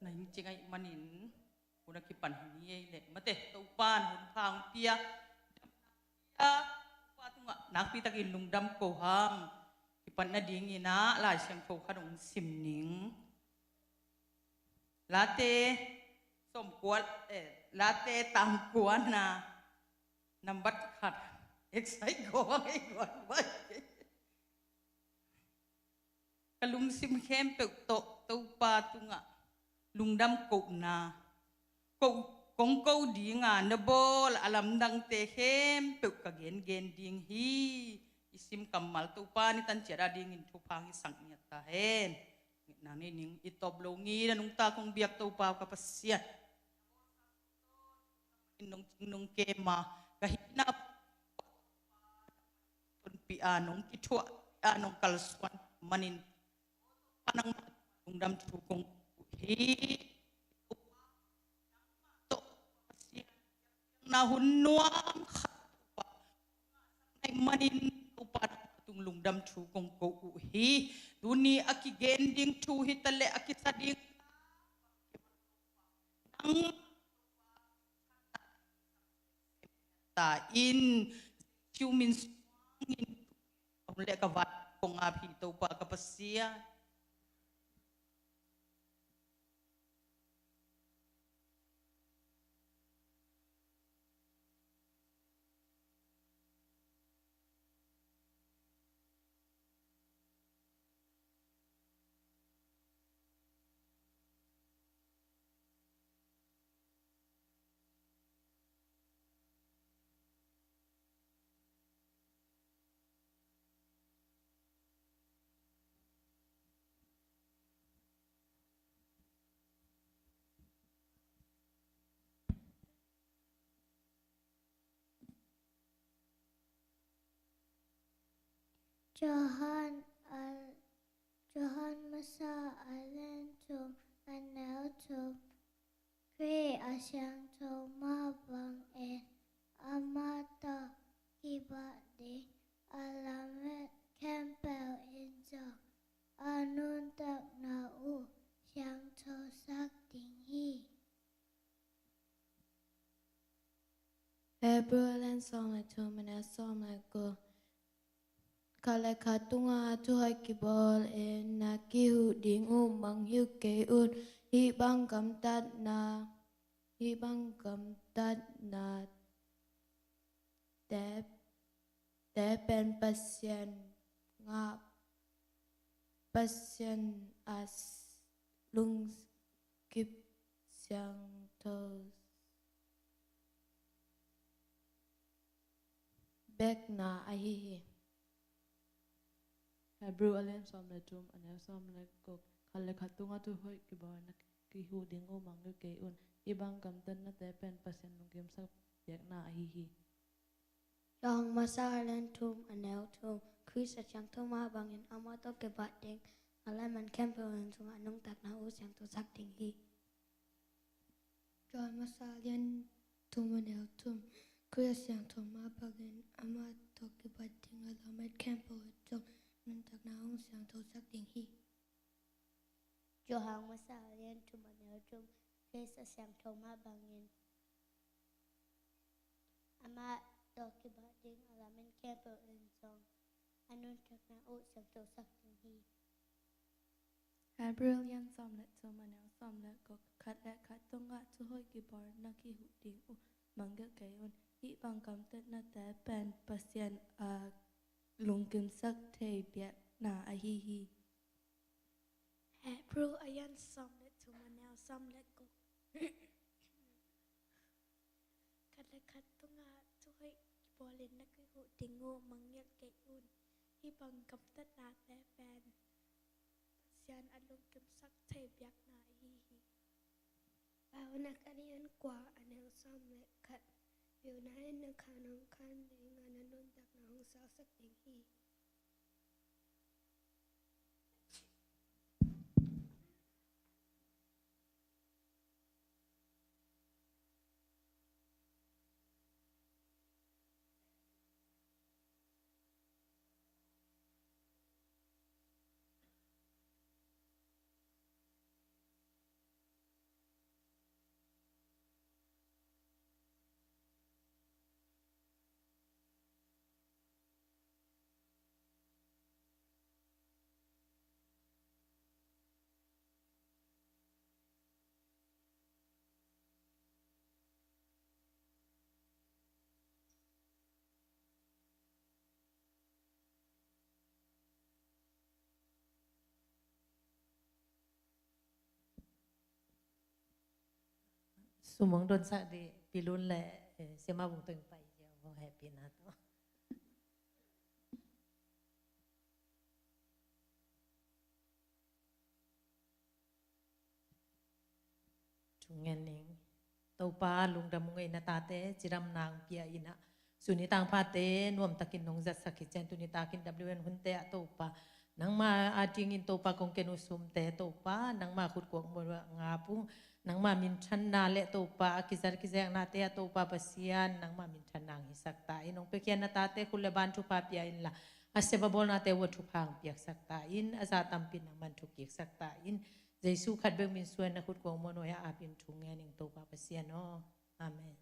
nang chingai manin una ki pan ni le mate to pan hun phang pia pa tunga nak pi takin lungdam ko hang ki pan na ding ina la siang tho khanong sim ning late som kwal late tam kwan na nambat khat exai go ai gwan ba kalung sim khem pe to pa tunga lungdam ko na ko kong ko ding na bol alam dang te hem pe ka gen ding hi isim kamal to pa ni tan chera ding in thu phang sang nya ta hen na ni ning itob lo ngi na nung ta kong biak to pa ka pasya nung kema kahina pun pi anong kitwa anong kalswan manin panang lungdam thu kong hi to na hunwang ay manin upat tung lungdam thu kong ko hi duni aki gending thu hitale aki sading ang ta in human in le ka wat kong api to pa kapasya Johan masa alen tum anel tum kre asyang tum mabang amata kiba de alamet kempel injong anun tak na syang to sak tinghi. Berlin som le tum and som le go. Kale katunga tu hai kibol na kihu ding mang hiu ke hi bang kam tat na te pen pasien as lung kip siang tos bek na ahi Hebrew alem som le tum ane som le go kale khatunga tu hoi ki ba na ki hu ding o mang ke ibang kam tan na te pen pasen nong kem sa yak na hi hi Yang masa alen tum anel tum Chris asyang tum mabang amato ke bateng alaman kempel tum anung tak na syang to sak tinghi. Yang masa alen tum anel tum Chris asyang tum mabang amato ke bateng alaman kempel tum anung tak na syang to sak tinghi. Yang masa alen tum anel tum Chris asyang tum mabang ama Doki bading alamin kempel insong anun tak na syang to sak tinghi. Hebrew yan som le tum ane som le go khatunga tu hoi ki ba na ki hu ding mang ke hi bang kam tat na te pen pasien lung kim sak the biak na ahi hi Hebrew ayan som le tum ane som le go kala khatunga tu hoi bolin na ki hu ding mang ke hi bang kam tat na te pen pasien alung kim sak the biak na ahi hi. Bao nak arian kwa anel som le khat Yêu nãy nó khả năng khăn để ngàn nó luôn tak na hong sao sắc tình hi. sumong don sa di pilun le sema bung teng pai ya wo happy na to chungen ning tau pa lung dam ngai na ta te chiram nang pia ina suni tang pha te nuam takin nong zat sakhi chen tu ni takin wn hun te tau pa nang ma ating in tau pa kong ken usum te tau pa nang ma khut ko mo nga pung nang ma min than na le tau pa kizar kizak na te tau pa pasian nang ma min than nang hisak ta inong pe kian na ta te kul le ban tu pa pia in la ase babol na te wo thu phang piak sak ta in aza tampin nang man thu kiek sak ta in Jesu khat beng min suan na khut ko mo no ya apin thu nge ning tau pa pasian no amen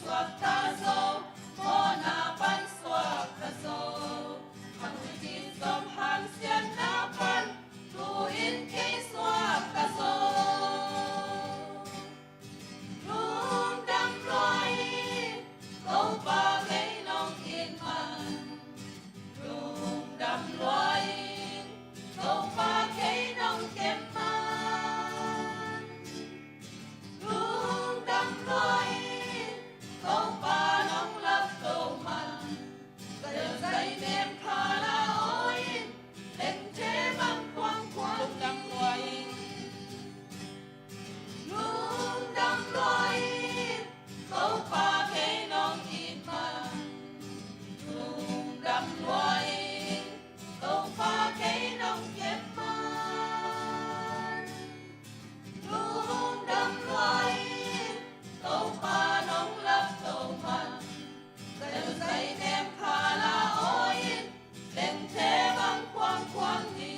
Suat ta zo mo na ban suat đầm nuôi tông pha cây nông kiếm man lung đầm nuôi tông pha nông lập tông man dần dày đem khá là ôi lên thế băng quang quang đi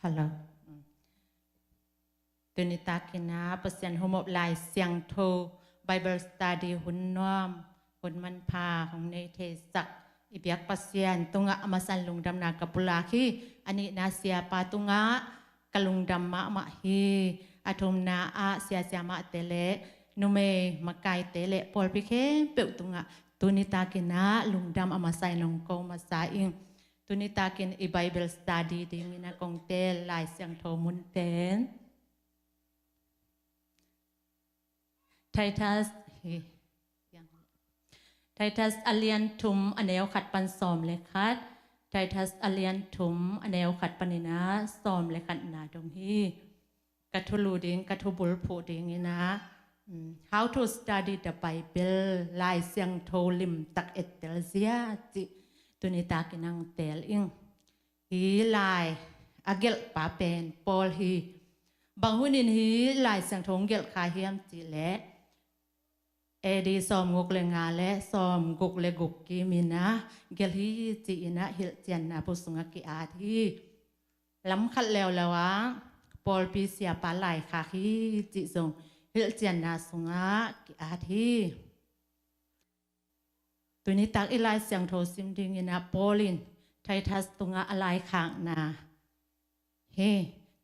Hello. Tunita kina persen homop lai siang tho Bible study hun nom hun man pa hong nei the sak ibyak pasien tunga amasan lungdam na kapula khi ani na sia pa tunga kalungdam ma hi athum na a sia ma tele nume makai tele pol pi khe pe tunga tunita kina lungdam amasai long ko masaing tunita kin i Bible study ding ina kong tel lai siang tho mun ten Titus alian tum aneo khat pan som le khat Titus alian tum aneo khat panina som le khat na dong hi kathulu ding kathubul phu ding ina how to study the Bible lai siang tho lim tak etel zia chi tunita kinang tel ing hi lai agel pa pen pol hi bang hunin hi lai siang thong gel kha hiam chi le edi som nguk le nga le som guk le guk ki mina gel hi chi ina hil chian na pusunga ki a thi lam khat lew lawa pol pi sia pa lai kha hi chi song hil chian na sunga ki a thi tuni tak ilai siang tho sim ding ina polin Titus tunga alai khang na he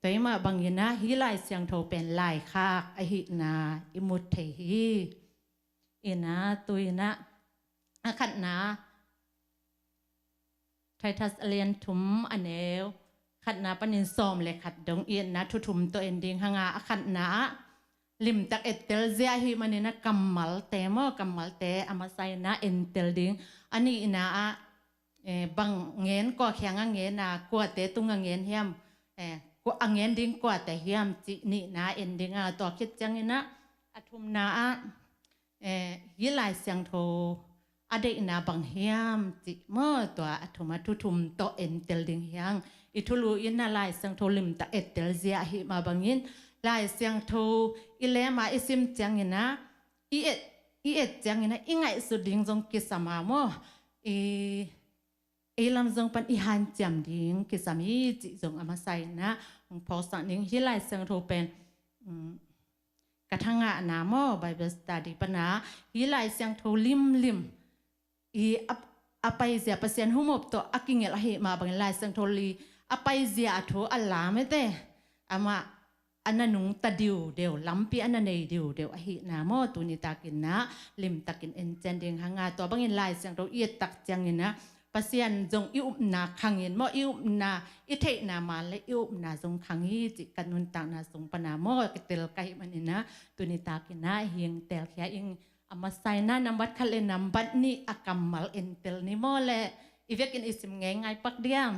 toima bangina hi lai siang tho pen lai khak a hi na imut the hi ina tuina akhat na Titus alian thum aneu khat na panin som le khat dong in na thu thum to ending hanga akhat na lim tak etel zia hi manina kamal te mo kamal te amasai na entel ding ani ina bang ngen ko khyang ngen na ko te tunga ngen hiam ko angen ding ko te hiam chi ni na ending a to khit chang ina athum na hi lai siang tho ade ina bang hiam chi mo to athuma thu thum to entel ding hiang ithulu ina lai siang tho lim ta etel zia hi ma bangin lai siang tho ilema isim chang ina i et chang ina ingai su ding jong ki sama mo lam jong pan i han cham ding ki sami chi jong amasai na pho sang ning hi lai siang tho pen kathanga na mo Bible study pana hi lai siang tho lim i apai zia pasien humop to akingel hi ma bang lai siang tho li apai zia tho ala me te ama ananung tadiu deu lampi ananei deu hi na mo tunita kin na lim takin encending hanga to bangin lai siang tho i tak changina pasien jong i na khangin mo i na i thei na ma le i na jong khangi chi kanun ta na sung pana mo kitel kai manina tunita kina hieng tel khia ing amasai na nambat khale nambat ni akamal entel ni mo le ivekin isim ngai pak diam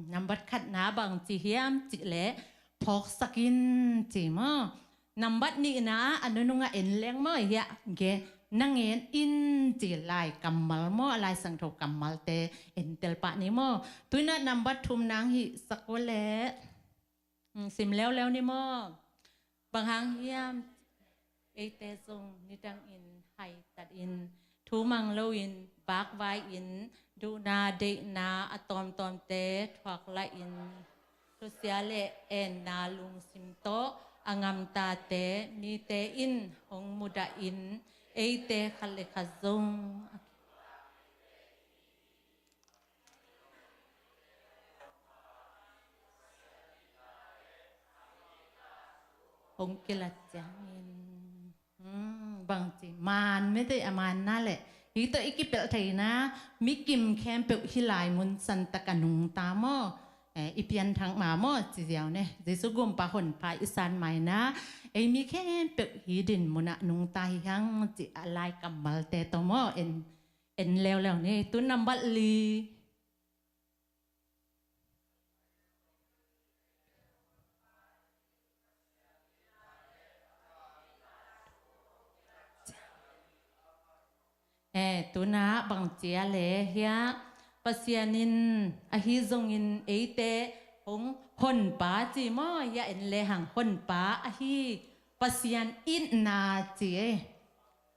number khat na bang chi hiam chi le phok sakin chi ma number ni na anununga en leng mo ya ge nangen in chi lai kamal mo lai sang tho kamal te entel pa ni mo tuina number thum nang hi sakole sim lew ni mo bang hang hiam เอเตซงนิดังอินไฮตัดอินทูมังโลอินบากไวอินดูนาเดนาอะตอมตอมเตทวักละอินทุเสียเลเอ็นนาลุงซิมโตอางามตาเตมีเตอินหงมุดาอินเอเตคัลเลคาซงหงกิลัดจังอินบางทีมันไม่ได้อามันนั่นแหละฮีตัวอีกเปิลไทยนะมิกิมแคมเปิลฮิลายมุนสันตะกันหุงตามออีเปียนทางมาโมจีเดียวเนี่ยเจสุกุมปะหนพาอิสานใหม่นะมีแค่เปิลฮีดินมุนะนุงตายยังจีอะไรกัมมัลเตตโมเอ็นแล้วนี่ตุนัมบัลลีตัวน้าบางเจียเลยเฮียปัสยานินอหิซงอินเอเตหงหนป้าจีมอยาเอ็นเลหังหนป้าอหิปัสยานอินนาจี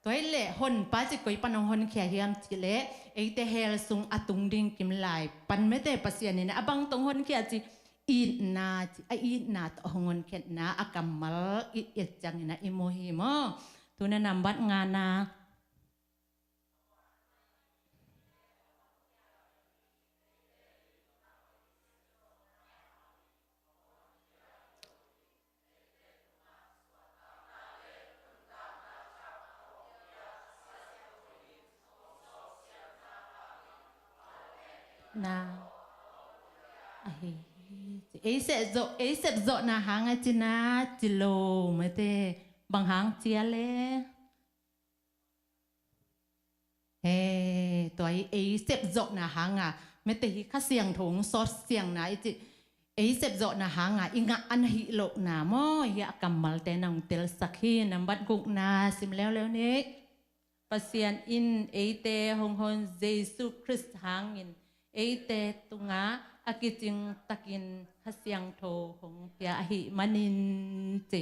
ตัวเล่หนป้าจีกุยปนองหนเขียเฮียมจีเล่เอเตเฮลซุงอตุงดิงกิมไลปันไม่เตปัสยานินอบังตงหนเขียจีอินนาจีอินนาตหงหนเขียนาอากัมมัลอิดจังนะอิโมฮิโมตัวนั้นนำบัดงานานาเอเสโซนาหางจินาจิโลไม่เตบางหางเจียเลตัวเอเสโซนาหางไม่เตหิข้าเสียงถงซอสเสียงนะจิเอเสโซนาหางอิงอันหิโลนาโมยากัมมัลเตนังเตลสักฮีนัมบัดกุกนาสิมแล้วนี้ปัสยานอินเอเตหงฮอนเยซูคริสต์หางอินเอเตตุงาอากิจิงตะกินฮัสยังโทของเปียหิมันินจิ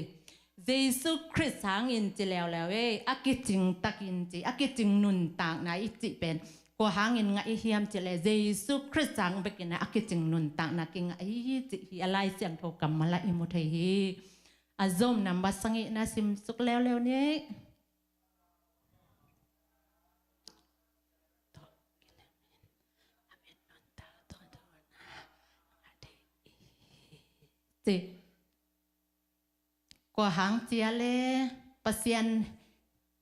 เยซูคริสต์หางอินจิแล้วอากิจิงตะกินจิอากิจิงนุนต่างนะอิจิเป็นกว่าหางอินงะอิเฮียมจิเลเยซูคริสต์หางเบกินนะอากิจิงนุนต่างนะกิงอิจิฮิอะไรเสียงโทกัมมาละอิมุทัยฮิอาซอมนำบัสังอินะซิมสุกแล้วนี้กว่าหางเจียเลปัสยัน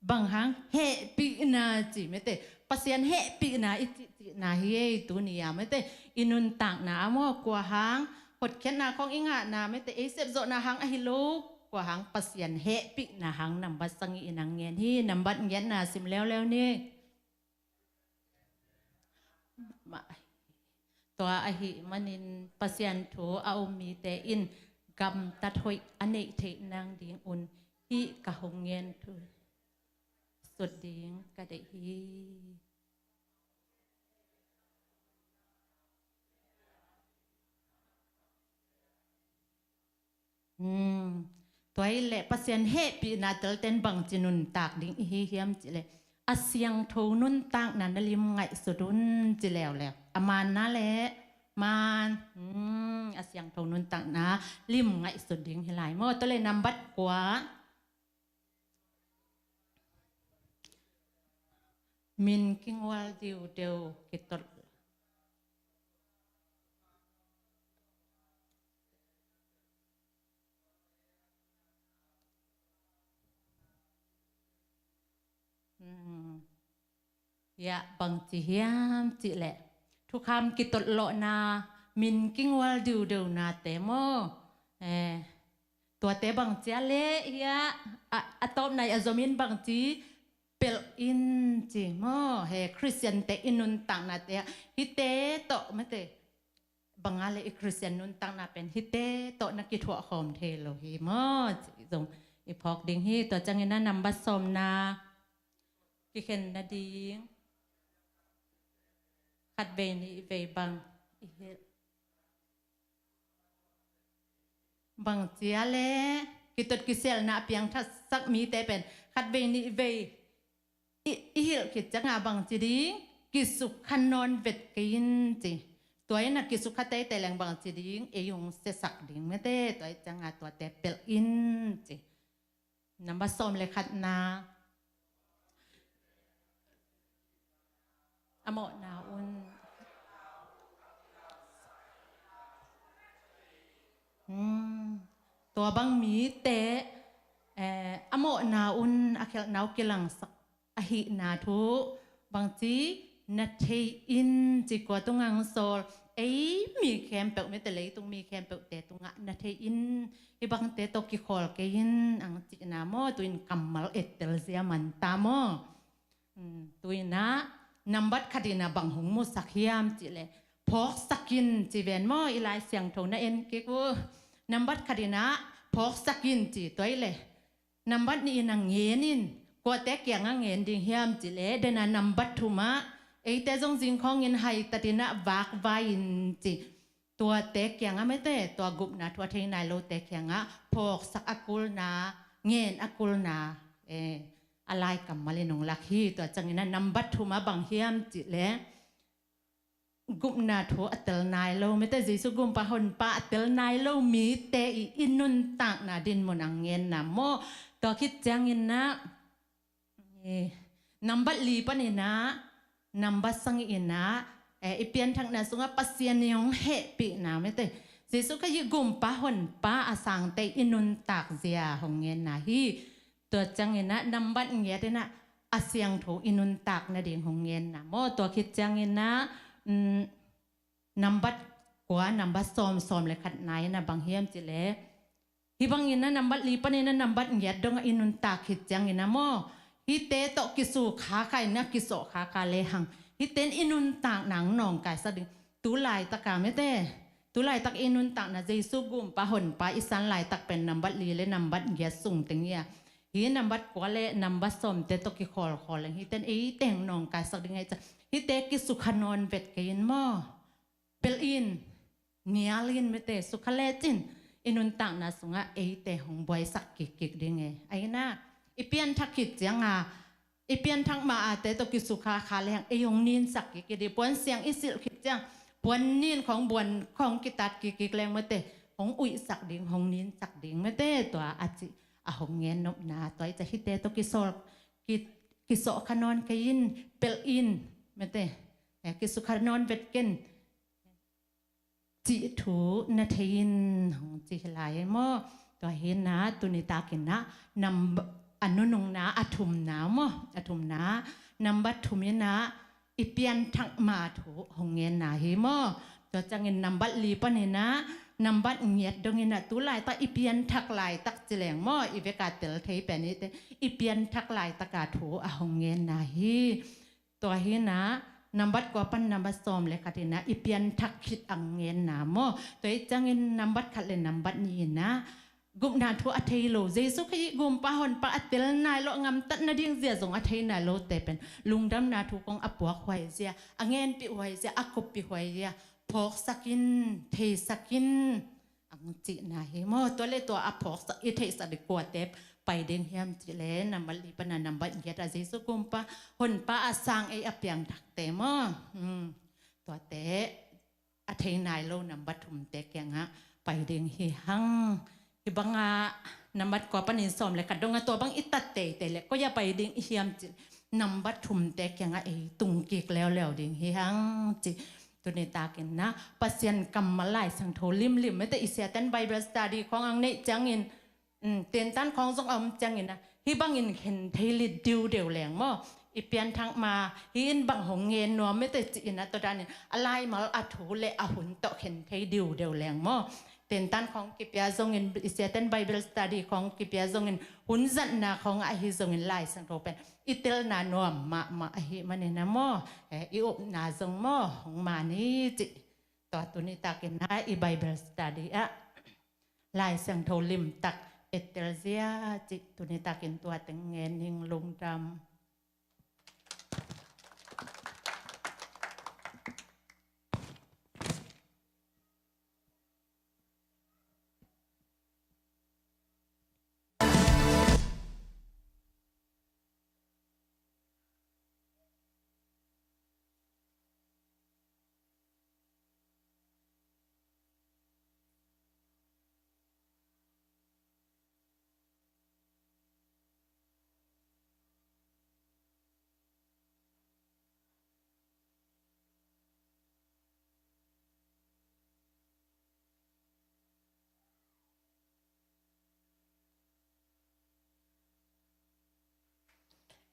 บางหางเฮปีนาจีไม่เตปัสยันเฮปีนาอิจินาเฮตัวนี้ไม่เตอินุนต่างนาโมกว่าหางหดแค่นาของอิงะนาไม่เตเอเซบโซนาหางอหิลูกว่าหางปัสยันเฮปีนาหางนำบัสังอินังเงียนที่นำบัดเงียนนาสิมแล้วนี่ตัวอหิมันินปัสยันโถอาอุมีเตอินกำตัดหอยอเนกเทนางดิงอุนฮิกะหงเงียนทุสุดดิงกะเดฮีตัวเล่ปัสยันเฮปีนาเตลเตนบังจินุนตากดิงฮิเฮียมจิเลอาเซียงโทนุนต่างนั้นลิมไงสุดุนจิแล้วอามันนั่นแหละมันอาเซียงโทนุนต่างนะลิมไงสุดดิ่งหลายโมตัวเลยนำบัดกว่ามินกิงวัลดิวเดียวกิตต์ยะบางจีเฮียมจิแหละทุกคำกิตต์โลนามินกิงวัลดิวเดียวนาเตโมตัวเตบางจีเละเฮียอะตอมในอะซอมินบางจีเปลอินจีโมเฮคริสเตียนเตอินุนต่างนาเตฮิเตโตไม่เตบางอะไรคริสเตียนนุนต่างนาเป็นฮิเตโตนักกิจหัวหอมเทโลฮิโมจงอีพอกดิ่งฮีตัวจังเงินนำบัสมนากิเคนนาดีขัดเบนีเวบังบางเจียเล กิตดกิเซลนาเปียงทัดสักมีแต่เป็นขัดเวนิเวอิฮิลกิจงาบังจีดิงกิสุขันนอนเวทกินจีตัวนักกิสุขเตแต่แรงบังจีดิงเอยงเสสักดิ่งไม่เตตัวจังอาตัวแต่เปลอินจีนับสมเลยขัดนาอโมนาอุนตัวบังมีเตอโมนาอุนอเคลนาวกิลังสักอหินาทุบางทีนัทเทอินจีกว่าตรงอังโซลมีแคมเปลไม่แต่เลยตรงมีแคมเปลแต่ตรงอ่ะนัทเทอินไอ้บางเตตกิคอลเกยินอังจีนาโมตัวอินกัมมัลเอตเตลเซียมันตาโมตัวอินนะนับบัดคดีนาบังหงมุสักยามจีเลยพอกสักินจีเวนโมอีไลเสียงโทนเอ็นเกกูนับบัดคดีนะพอกสักินจีตัวเลยนับบัดนี่นางเงินินกว่าแต่เกี่ยงเงินดิ่งยามจีเลยเดนันนับบัดทุมะแต่จงจิงของเงินให้ตัดนะวากวายินจีตัวเตะเกี่ยงไม่เตะตัวกุบนะตัวเทนายโลเตะเกี่ยงพอกสักอกุลนาเงินอกุลนาอะไรกับมาเลนงลักฮีตัวจังนั้นนำบัตถุมาบังเฮียมจิเลกุมนาทัวอัตลนายโลไม่แต่จิสุกุมปะหนปะอัตลนายโลมีเตอีอินุนตักนาดินมนังเงินนะโมตัวคิดจังเงินนะนำบัตลีปะเนี่ยนะนำบัตสังอินนะอีเปียนทางนั้นสุงปัสเซียนยองเฮปินะไม่แต่จิสุก็ยึกุมปะหนปะอาสังเตอินุนตักเสียหงเงินนะฮีตัวจังเงินนะนำบัตรเงี้ยได้นะอาเซียงถูอินุนตักนะเดียงหงเงินนะโมตัวคิดจังเงินนะนำบัตรกว่านำบัตรซ้อมเลยขัดไหนนะบางเฮียมจิเลฮีบางเงินนะนำบัตรลีปะเนี่ยนะนำบัตรเงี้ยดงอินุนตักคิดจังเงินนะโมฮีเตตกิสูขาไก่นะกิโสขาคาเลหังฮีเตนอินุนตักหนังหนองไก่สะดึงตุลายตะกาไม่เต้ตุลายตักอินุนตักนะเจสุกุมปะหนปะอิสันลายตักเป็นนำบัตรลีและนำบัตรเงี้ยสุ่งตึงเงี้ยฮีนำบัตรกว่าเล่นำบัตรส้มเตตกิคอลเลยฮีเต้นแต่งนองกายสักดึงไงจ้ะฮีเตกิสุขนอนเวทกินหม้อเปลอินเนียลินไม่เตสุขเลจินอินุนตักนะสุงะแต่หงบอยสักกิกดึงไงไอ้น่าอีเปียนทักขิดจังอีเปียนทักมาแต่ตกิสุขาคาแรงยงนินสักกิกดิปวนเสียงอิสิลขิดจังปวนนินของบวนของกิตัดกิกแรงไม่เตของอุยสักดิ่งของนินสักดิ่งไม่เตตัวอาจิหงเงินนบนาตัวจะฮิตเตตกิโซกิโซขนอนกินเปลอินไม่เตกิสุขนอนเวทกินจิถูนาทินของจิหลายโมตัวเห็นนะตุนิตากินนะนำอนุนงนะอทุมนะโมอทุมนะนำบัตถุมินะอีเปียนทักมาถูหงเงินนะฮิโมตัวจังเงินนำบัตลีปะเนี่ยนะนำบัตรเงียดดงเงินตุลายตาอีเปียนทักลายตักเจริญโมอีเวกาเตลเทยเป็นนี้แต่อีเปียนทักลายตะกาถูหงเงินนะฮิตัวเห็นนะนำบัตรกว่าปันนำบัตรซ้อมเลยค่ะทีนะอีเปียนทักคิดอังเงินนะโมตัวจังเงินนำบัตรขัดเลยนำบัตรนี้นะกุมนาทัวอัฐิโลเจสุขยิกุมปะหนปะอัตเตลนายโลงามตัดนาดิ่งเสียสงอัฐินายโลเตเป็นลุงดำนาทุกองอปัวควายเสียอังเงินปิหวยเสียอักบปิหวยเสียพอกสักินเทสักินอังจินาเฮโมตัวเล็กตัวอพอกสักอิเทสักดีกว่าเต็บไปเด้งเฮียมจิเลนำบัลลีปนันนำบัลเกียรติเจสุกุมปะหนปะอาสังอเปียงถักเตมตัวเตอัฐินายโลนำบัตถุมเตแกงะไปเด้งเฮียงที่บางนำบัตรกว่าปนิสอมเลยกัดดงตัวบางอิตัดเตะเลยก็อย่าไปดิ่งเฮียมจินำบัตรถุมเตะยังตุงกิกแล้วดิ่งเฮียงจิตัวในตากินนะปัสเซียนกำมาไล่สังโทลิมไม่แต่อิเสียตันไบเบิลสตาดีของอังเนจังอินเตียนตันของทรงอมจังอินนะฮิบังอินเห็นเทลิดดิวเดียวแหลงมั่วอีเปียนทางมาฮินบังหงเงินนัวไม่แต่จีนนะตัวด้านนี้อะไรมาอัฐูเลอหุ่นโตเห็นเทดิวเดียวแหลงมั่วเต็นตันของกิปยาทรงเงินอิเสียตันไบเบิลสตาดีของกิปยาทรงเงินหุ่นจันนาของอหิทรงเงินไล่สังโทเป็นอิเตลนาโนมาอหิมันเนี่ยนะมั่วอิอบนาทรงมั่วของมานี่จิตัวนี้ตากินนะอีไบเบิลสตาดีไล่สังโทลิมตักเอเตลเซียจิตัวนี้ตากินตัวแต่งเงินหิงลงดำ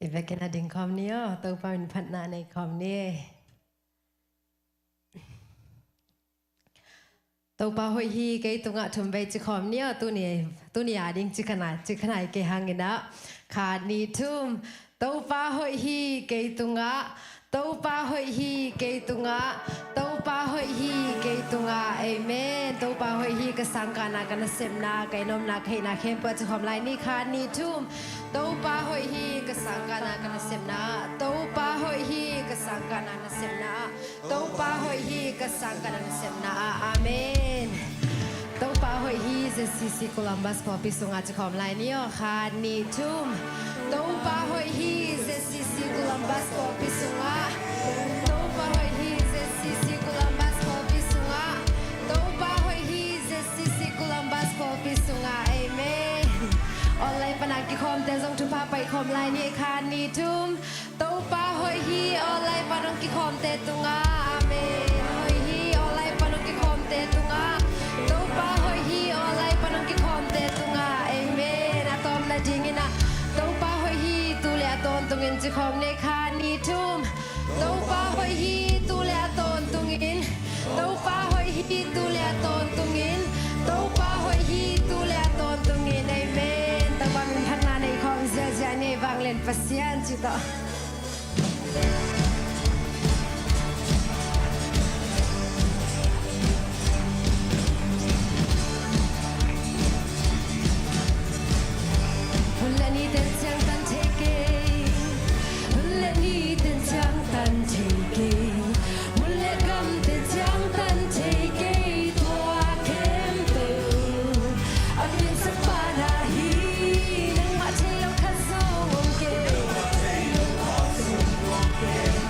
อีเวกันดิ่งคอมนี้ตัวปาเป็นพัฒนาในคอมนี้ตัวปาหอยฮีเกยตุงะทุมเบจิคอมนี้ตัวนี้ดิ่งจิขนาดเกหังกินะขาดนี้ทุ่มตัวปาหอยฮีเกยตุงะตัวปาหอยฮีเกยตุงะตัวปาหอยฮีเกยตุงะเอเมนตัวปาหอยฮีกสังกานากันเซมนาไกนมนาเขนาเข้มเปิดจิคอมไลนี่ขาดนี้ทุ่มตัวปาหอยฮีกสังกานากันเซมนาตัวปาหอยฮีกสังกานากันเซมนาตัวปาหอยฮีกสังกานากันเซมนาอาเมนตัวปาหอยฮีเจสิซิโคลัมบัสพอพิสุงอาจิคอมไลนี่ขาดนี้ทุ่มตัวปาหอยฮีเจสิซิโคลัมบัสพอพิสุงอาตัวปาหอยฮีเจสิซิโคลัมบัสพอพิสุงอาตัวปาหอยฮีเจสิซิโคลัมบัสพอพิสุงอาเอเมนออนไลน์ปนักกิคอมแต่ทรงทุพาไปคอมไลน์นี่ขาดนี้ทุ่มตัวปาหอยฮีออนไลน์ปนักกิคอมแต่ตุงอาอาเมนหอยฮีออนไลน์ปนักกิคอมแต่ตุงอาตัวปาหอยฮีออนไลน์ปนักกิคอมแต่ตุงอาเอเมนอะตอมละจิงินะตัวปาหอยฮีตุเลอะตอนตุงินจิคอมในขาดนี้ทุ่มตัวปาหอยฮีตุเลอะตอนตุงินตัวปาหอยฮีตุเลอะตอนตุงินตัวปาหอยฮีตุเลอะตอนตุงินเอเมนตะวันพัฒนาในคอมเสียใจในบางเล่นปัสยันจิตอHãy subscribe cho kênh Ghiền Mì Gõ để không bỏ lỡ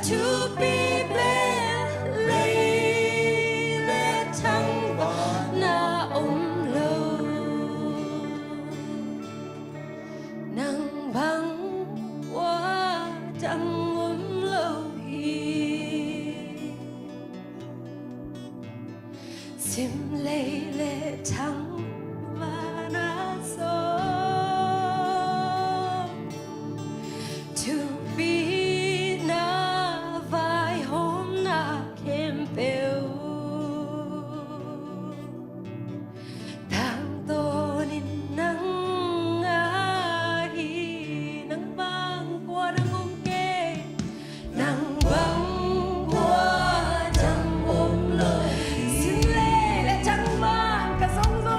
to be bên lấy lệ thăng và na ôm lâu nắng băng qua chẳng ôm lâu hi sim lấy lệ thăng và na so to be na vai hôm na kem bêu thang to nên nắng hi nắng băng qua nắng ôm kê nắng băng qua chẳng ôm lời xin lệ là chẳng mang cả sông gió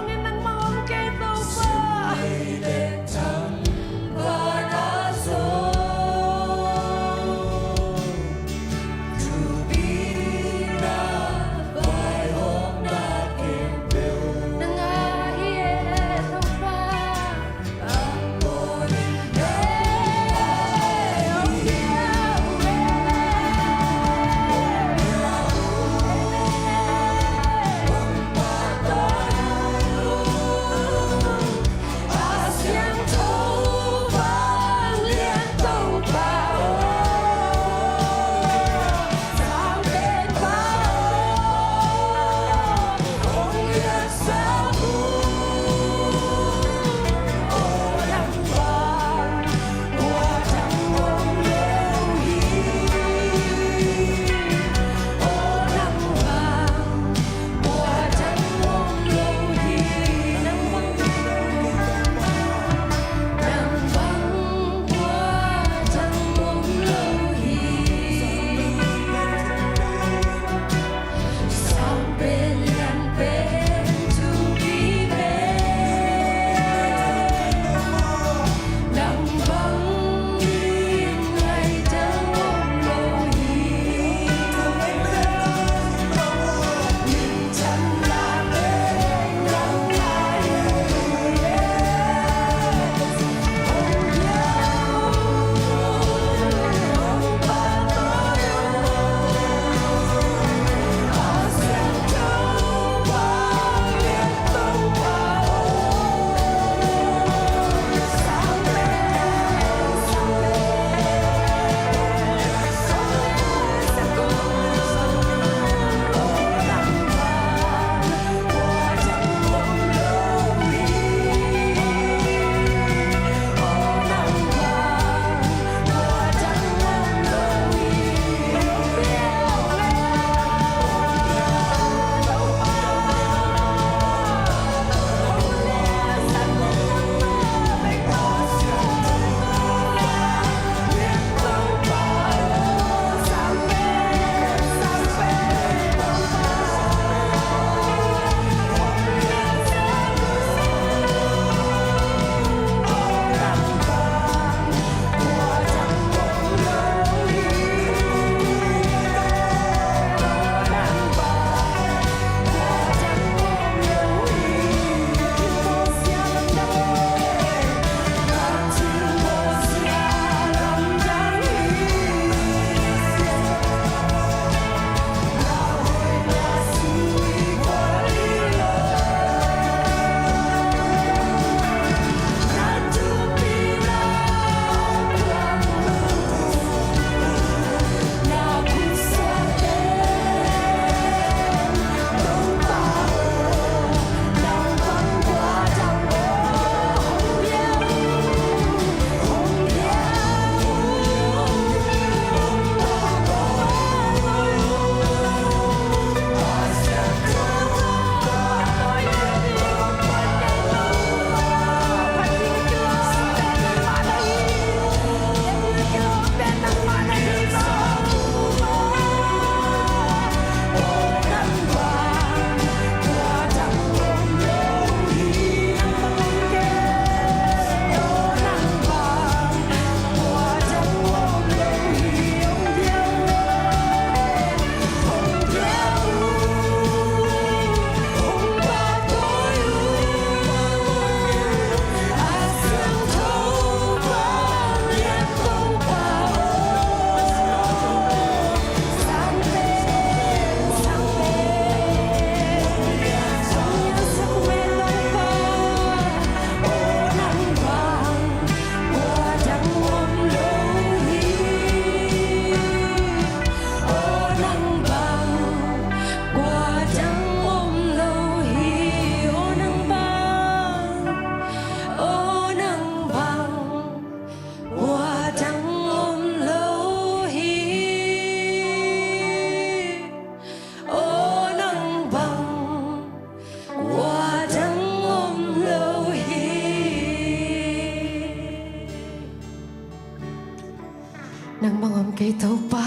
นางบังอมเกยเต้าป้า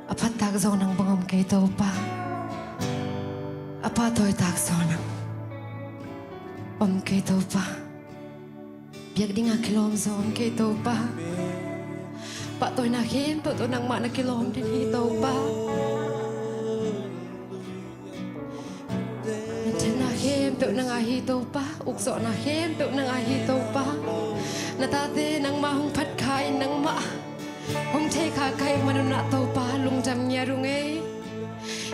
อภัตตากโซนางบังอมเกยเต้าป้าอภัตตอยตากโซนางอมเกยเต้าป้าเบียกดิ้งอาคิลอมโซนเกยเต้าป้าปะตัวนักเห็นปะตัวนางมานักกิโลมที่เต้าป้าเปียกนางอาฮีโตป้าอุกษนาเข้มเปียกนางอาฮีโตป้านาตาเตนางมาหงพัดขายนางมาหงเทขาไก่มานุนาโตป้าลุงจำเนียรุงเอ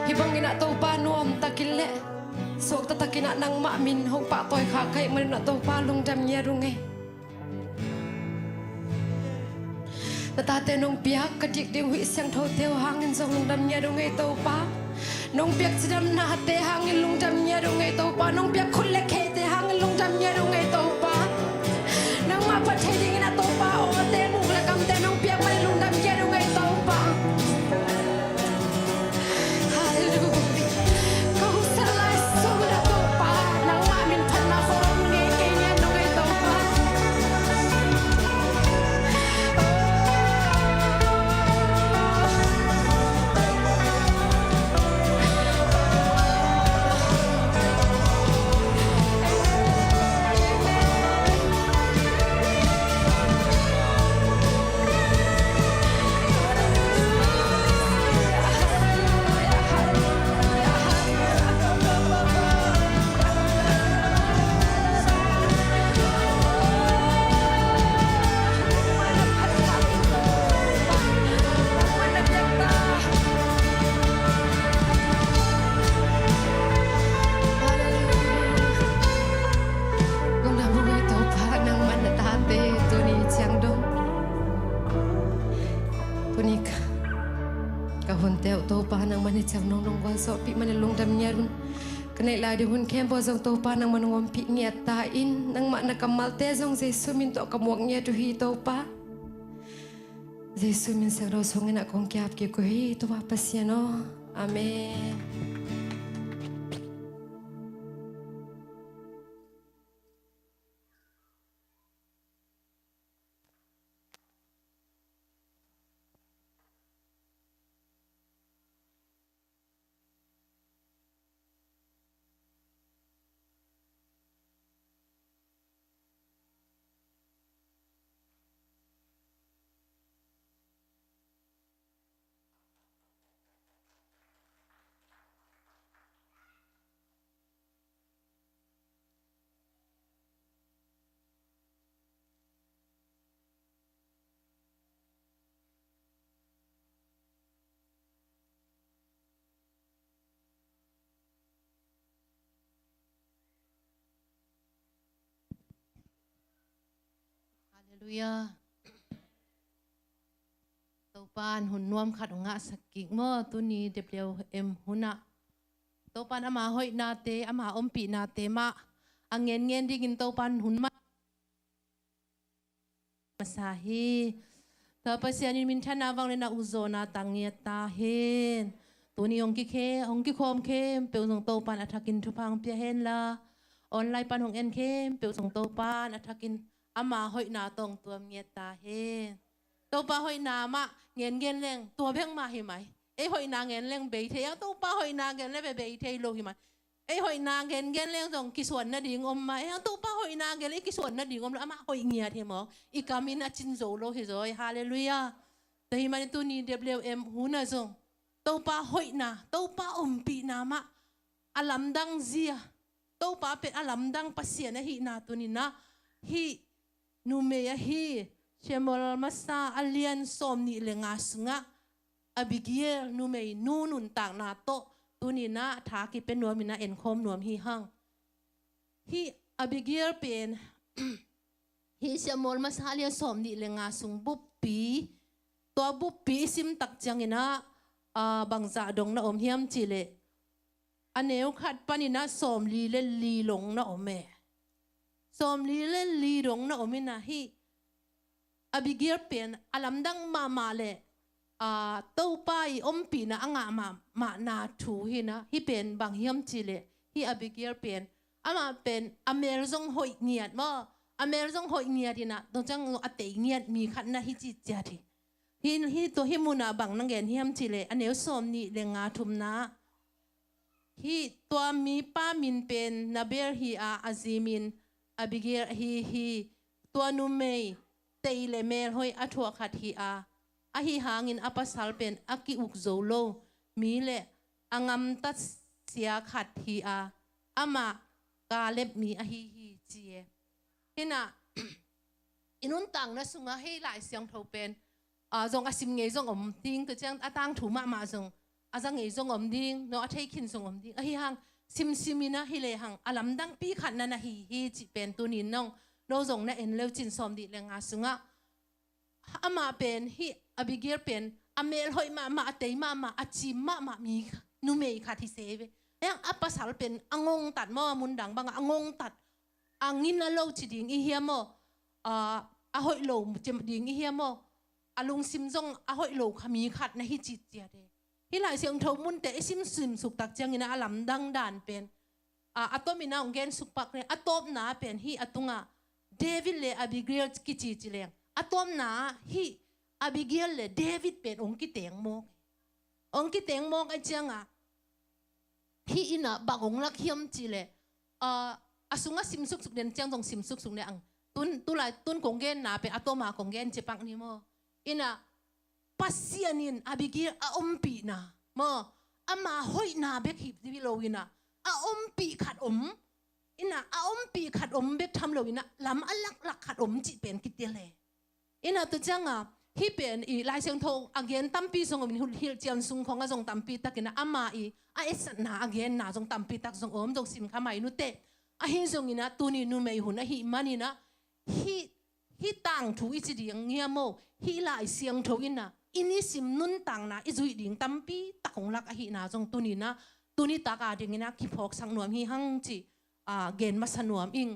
ฮิบังกินาโตป้านวมตะกินเละโศกตะกินานางมามินหงปะต่อยขาไก่มานุนาโตป้าลุงจำเนียรุงเอนาตาเตนงเปียกกระดิกเดียงหุยเสียงโทเทียวหางเงินส่งลุงจำเนียรุงเอโตป้านงเปียกsedam na te hangin lung jamnya dong ngai to pa nong piak khul le khe te hangin lung jamnya dong ngai to pa nang ma pa thai ding na to pa o te mu la kam te nong piak ma lung jamnya dong ngai to pa hallelujah kau salai so da to pa nang ma min phan na khom ngai ke nya dong ngai to pa nang mani chang nong nong wan so pi mani lung dam nyarun kanai la de hun kem bo zong to pa nang manong pi ngia ta in nang ma na kamal te zong jesu min to kamuak ngia tu hi to pa jesu min sa ro song na kong kyap ki ko hi to pa pasiano amen Hallelujah. Topan hun nuam khat nga sakik mo tuni depleu em huna. Topan ama hoi na te ama ompi na te ma angen ngen digin topan hun ma masahi. Tapasian min thana wang le na uzona tangia ta hen. Tuni ongki khom khem peu song topan athakin thupang pia hen la. Online pan hong en khem peu song topan athakin ama hoi na tong tua miet ta hen to pa hoi na ma ngen leng tua beng ma hi mai e hoi na ngen leng be the to pa hoi na ngen le be the lo hi mai e hoi na ngen leng tong ki suan na ding om ma e to pa hoi na ngen le ki suan na ding om ama hoi ngia the mo I kamin a chin zo lo hi zoi hallelujah to hi man tu ni wm hu na zong to pa hoi na to pa om pi na ma alam dang zia to pa pe alam dang pasien hi na tu ni na hi numeya hi chemol masa alian somni lengas nga abigiel numei nunun tak na to tunina tha ki pen nuam ina en khom nuam hi hang hi abigiel pen hi chemol masa alian somni lengasung buppi to buppi sim tak changina bangza dong na om hiam chile aneu khat panina som li le li long na ome som li le li rong na omina hi abigir pen alam dang mama le to pai ompi na anga ma na thu hi na hi pen bang hiam chile hi abigir pen ama pen amer zong hoi ngiat mo Amer zong hoi ngia di na to chang ate ngia mi khat na hi chi cha thi hi to hi muna bang nang gen hiam chi le aneu som ni le nga thum na hi to mi pa min pen na ber hi a azimin abigir hi to nu mei tei le mel hoi a thua khat hi a hi hangin apasal pen aki uk zo lo mi le angam tat sia khat hi a ama ka lep mi a hi chi hina inun tang na sunga hei lai siang tho pen zong asim nge zong om ding to chang atang thu ma zong azang nge zong om ding no athei khin zong om ding hi hang simina hi le hang alam dang pi khat na hi chi pen tu nin nong no zong na en leo chin som di le nga sunga ama pen hi abigir pen amel hoi ma atei ma achi ma mi nu mei khat hi seve yang apasal pen angong tat mo mundang bang angong tat angin na lo chi ding i hiamo a hoi lo chem ding i hiamo alung sim jong a hoi lo khami khat na hi chi tia de hi lai siang tho mun te sim suk tak chang ina alam dang dan pen atomina ongen suk pak ne atop na pen hi atunga David le Abigail ki chi leng atom na hi Abigail le David pen ong ki teng mo ai changa hi ina bagong lak hiam chi le asunga sim suk den chang dong sim suk ne ang tu lai tun kongen na pe atoma kongen chepak ni mo ina pasianin Abigail a ompi na mo ama hoi na bek hip di lo ina a ompi khat ina a ompi khat bek tham lo ina lam alak khat chi pen kitele ina tu changa hi pen i lai seng tho again tampi song min hil chian sung khong a jong tampi takina ama i a esat na again na jong tampi tak jong jong sim khamai nu te a hi jong ina tuni nu mei hun a hi manina hi tang thu i chi ding ngia mo hi lai siang tho ina ini sim nun tang na i zui ding tampi takong lak a hi na jong tuni taka ding ina ki phok sang nuam hi hang chi gen ma sanuam ing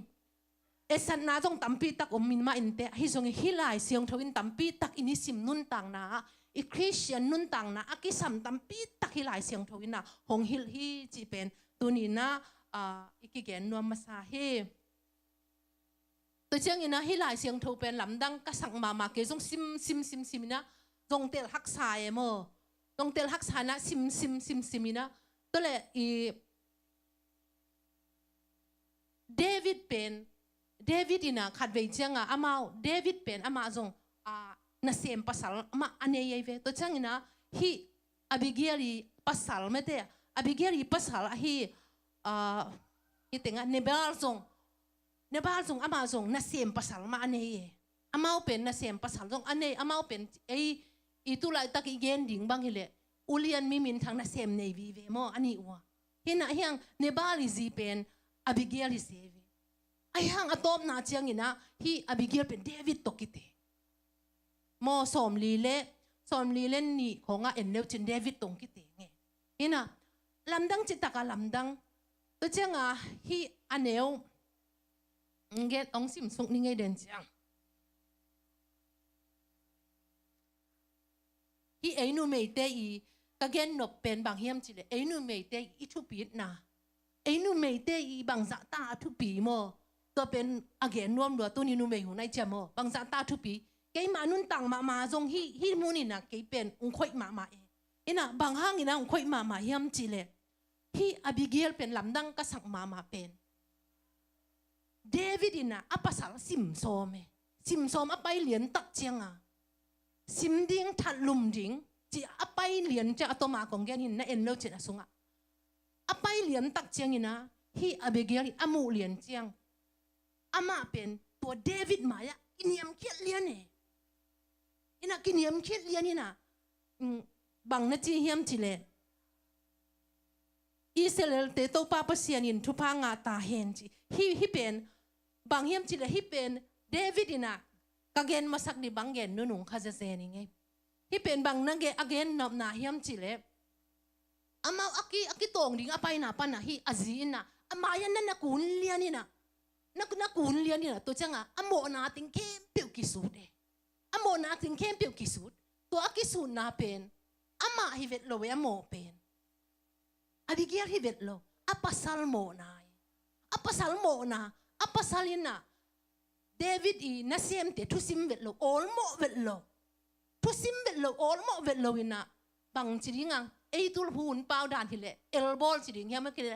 esat na jong tampi tak min ma inte hi jong hi lai siang tho in tampi tak ini sim nun tang na i Christian nun tang na aki sam tampi tak hi lai siang tho ina hong hil hi chi pen tuni na iki gen nuam ma sa he to chang ina hi lai siang tho pen lam dang ka sang ma ke jong sim na jong tel hak sa e mo jong tel hak sa na sim ina to le i David ina khat ve changa amao David pen ama jong na sem pasal ama ane ye ve to chang ina hi Abigail pasal mete Abigail pasal hi tenga nebal jong ama jong na sem pasal ma ane ye amao pen na sem pasal jong ane amao pen itu lai tak igen ding bang hile ulian mi min thang na sem nei vi ve mo ani wa hina hiang nebal zi pen Abigail save ai hang atom na chiang ina hi Abigail pen David tokite mo som li le ni khonga en leu chin David tong kite nge ina lamdang chitaka lamdang to changa hi aneu nge ong sim sung ni nge den chiang hi einu mei te i kagen nop pen bang hiam chile einu mei te i thu pi na einu mei te i bang za ta thu pi mo to pen again nuam lo tu ni nu mei hu nai chamo bang za ta thu pi ke ma nun tang ma jong hi mu ni na ke pen ung khoi ma e ina bang hang ina ung khoi ma hiam chile hi Abigail pen lamdang ka sak ma pen David ina apasal sim som apai lian tak chianga sim ding that lum ding chi apai lian cha atoma kong gen hin na en lo chen asunga apai lian tak chiang ina hi Abigail amu lian chiang ama pen to David maya iniam khiat lian e ina kiniam khiat lian ina bang na chi hiam chile Israel te to papa sianin thu pa nga ta hen chi hi pen bang hiam chile hi pen David ina kagen masak ni banggen nunung khaja zeni nge hi pen bang nage again nop na hiam chile amau aki tong ding apai na pa na hi azina amaya na kun lianina na kun lianina to changa amo na ting kem piu kisude amo na ting kem piu kisud to aki su na pen ama hi vet lo we amo pen Abigail hi vet lo apasal mo na apasal ina เดวิดอีน่าเสียมเตทุสิมเวลโลออลโมเวลโลทุสิมเวลโลออลโมเวลโลวินะบางจีดิงังไอตุลพูนเปล่าด่านที่เละเอลบอลจีดิงเฮียมันคือ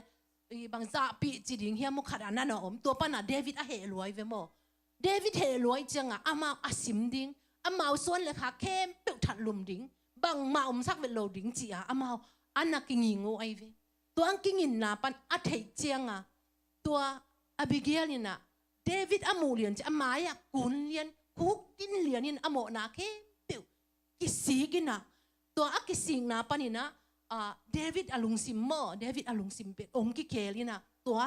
บางจ่าปีจีดิงเฮียมุขดานั่นอมตัวปนัดเดวิดอะเฮลวยเวโมเดวิดเฮลวยจังอ่ะอามาอาสิมดิงอามาส่วนเลยค่ะเข้มเปิดถัดลุมดิงบางมาสักเวลโลดิงจีอามาอันนักกิงิงูไอเวตัวอันกิงินนาปันอัดเหจียงอ่ะตัวอบิเกลนี่นะเดวิดอโมเลียนจะอามายกุนเลียนคุกกินเลียนนี่อโมนาเข้มเปิดกิสีกินนะตัวอักกิสิงนาปันนี่นะเดวิดอลุงซิมโมเดวิดอลุงซิมเป็ดองค์กิเคลีนะตัว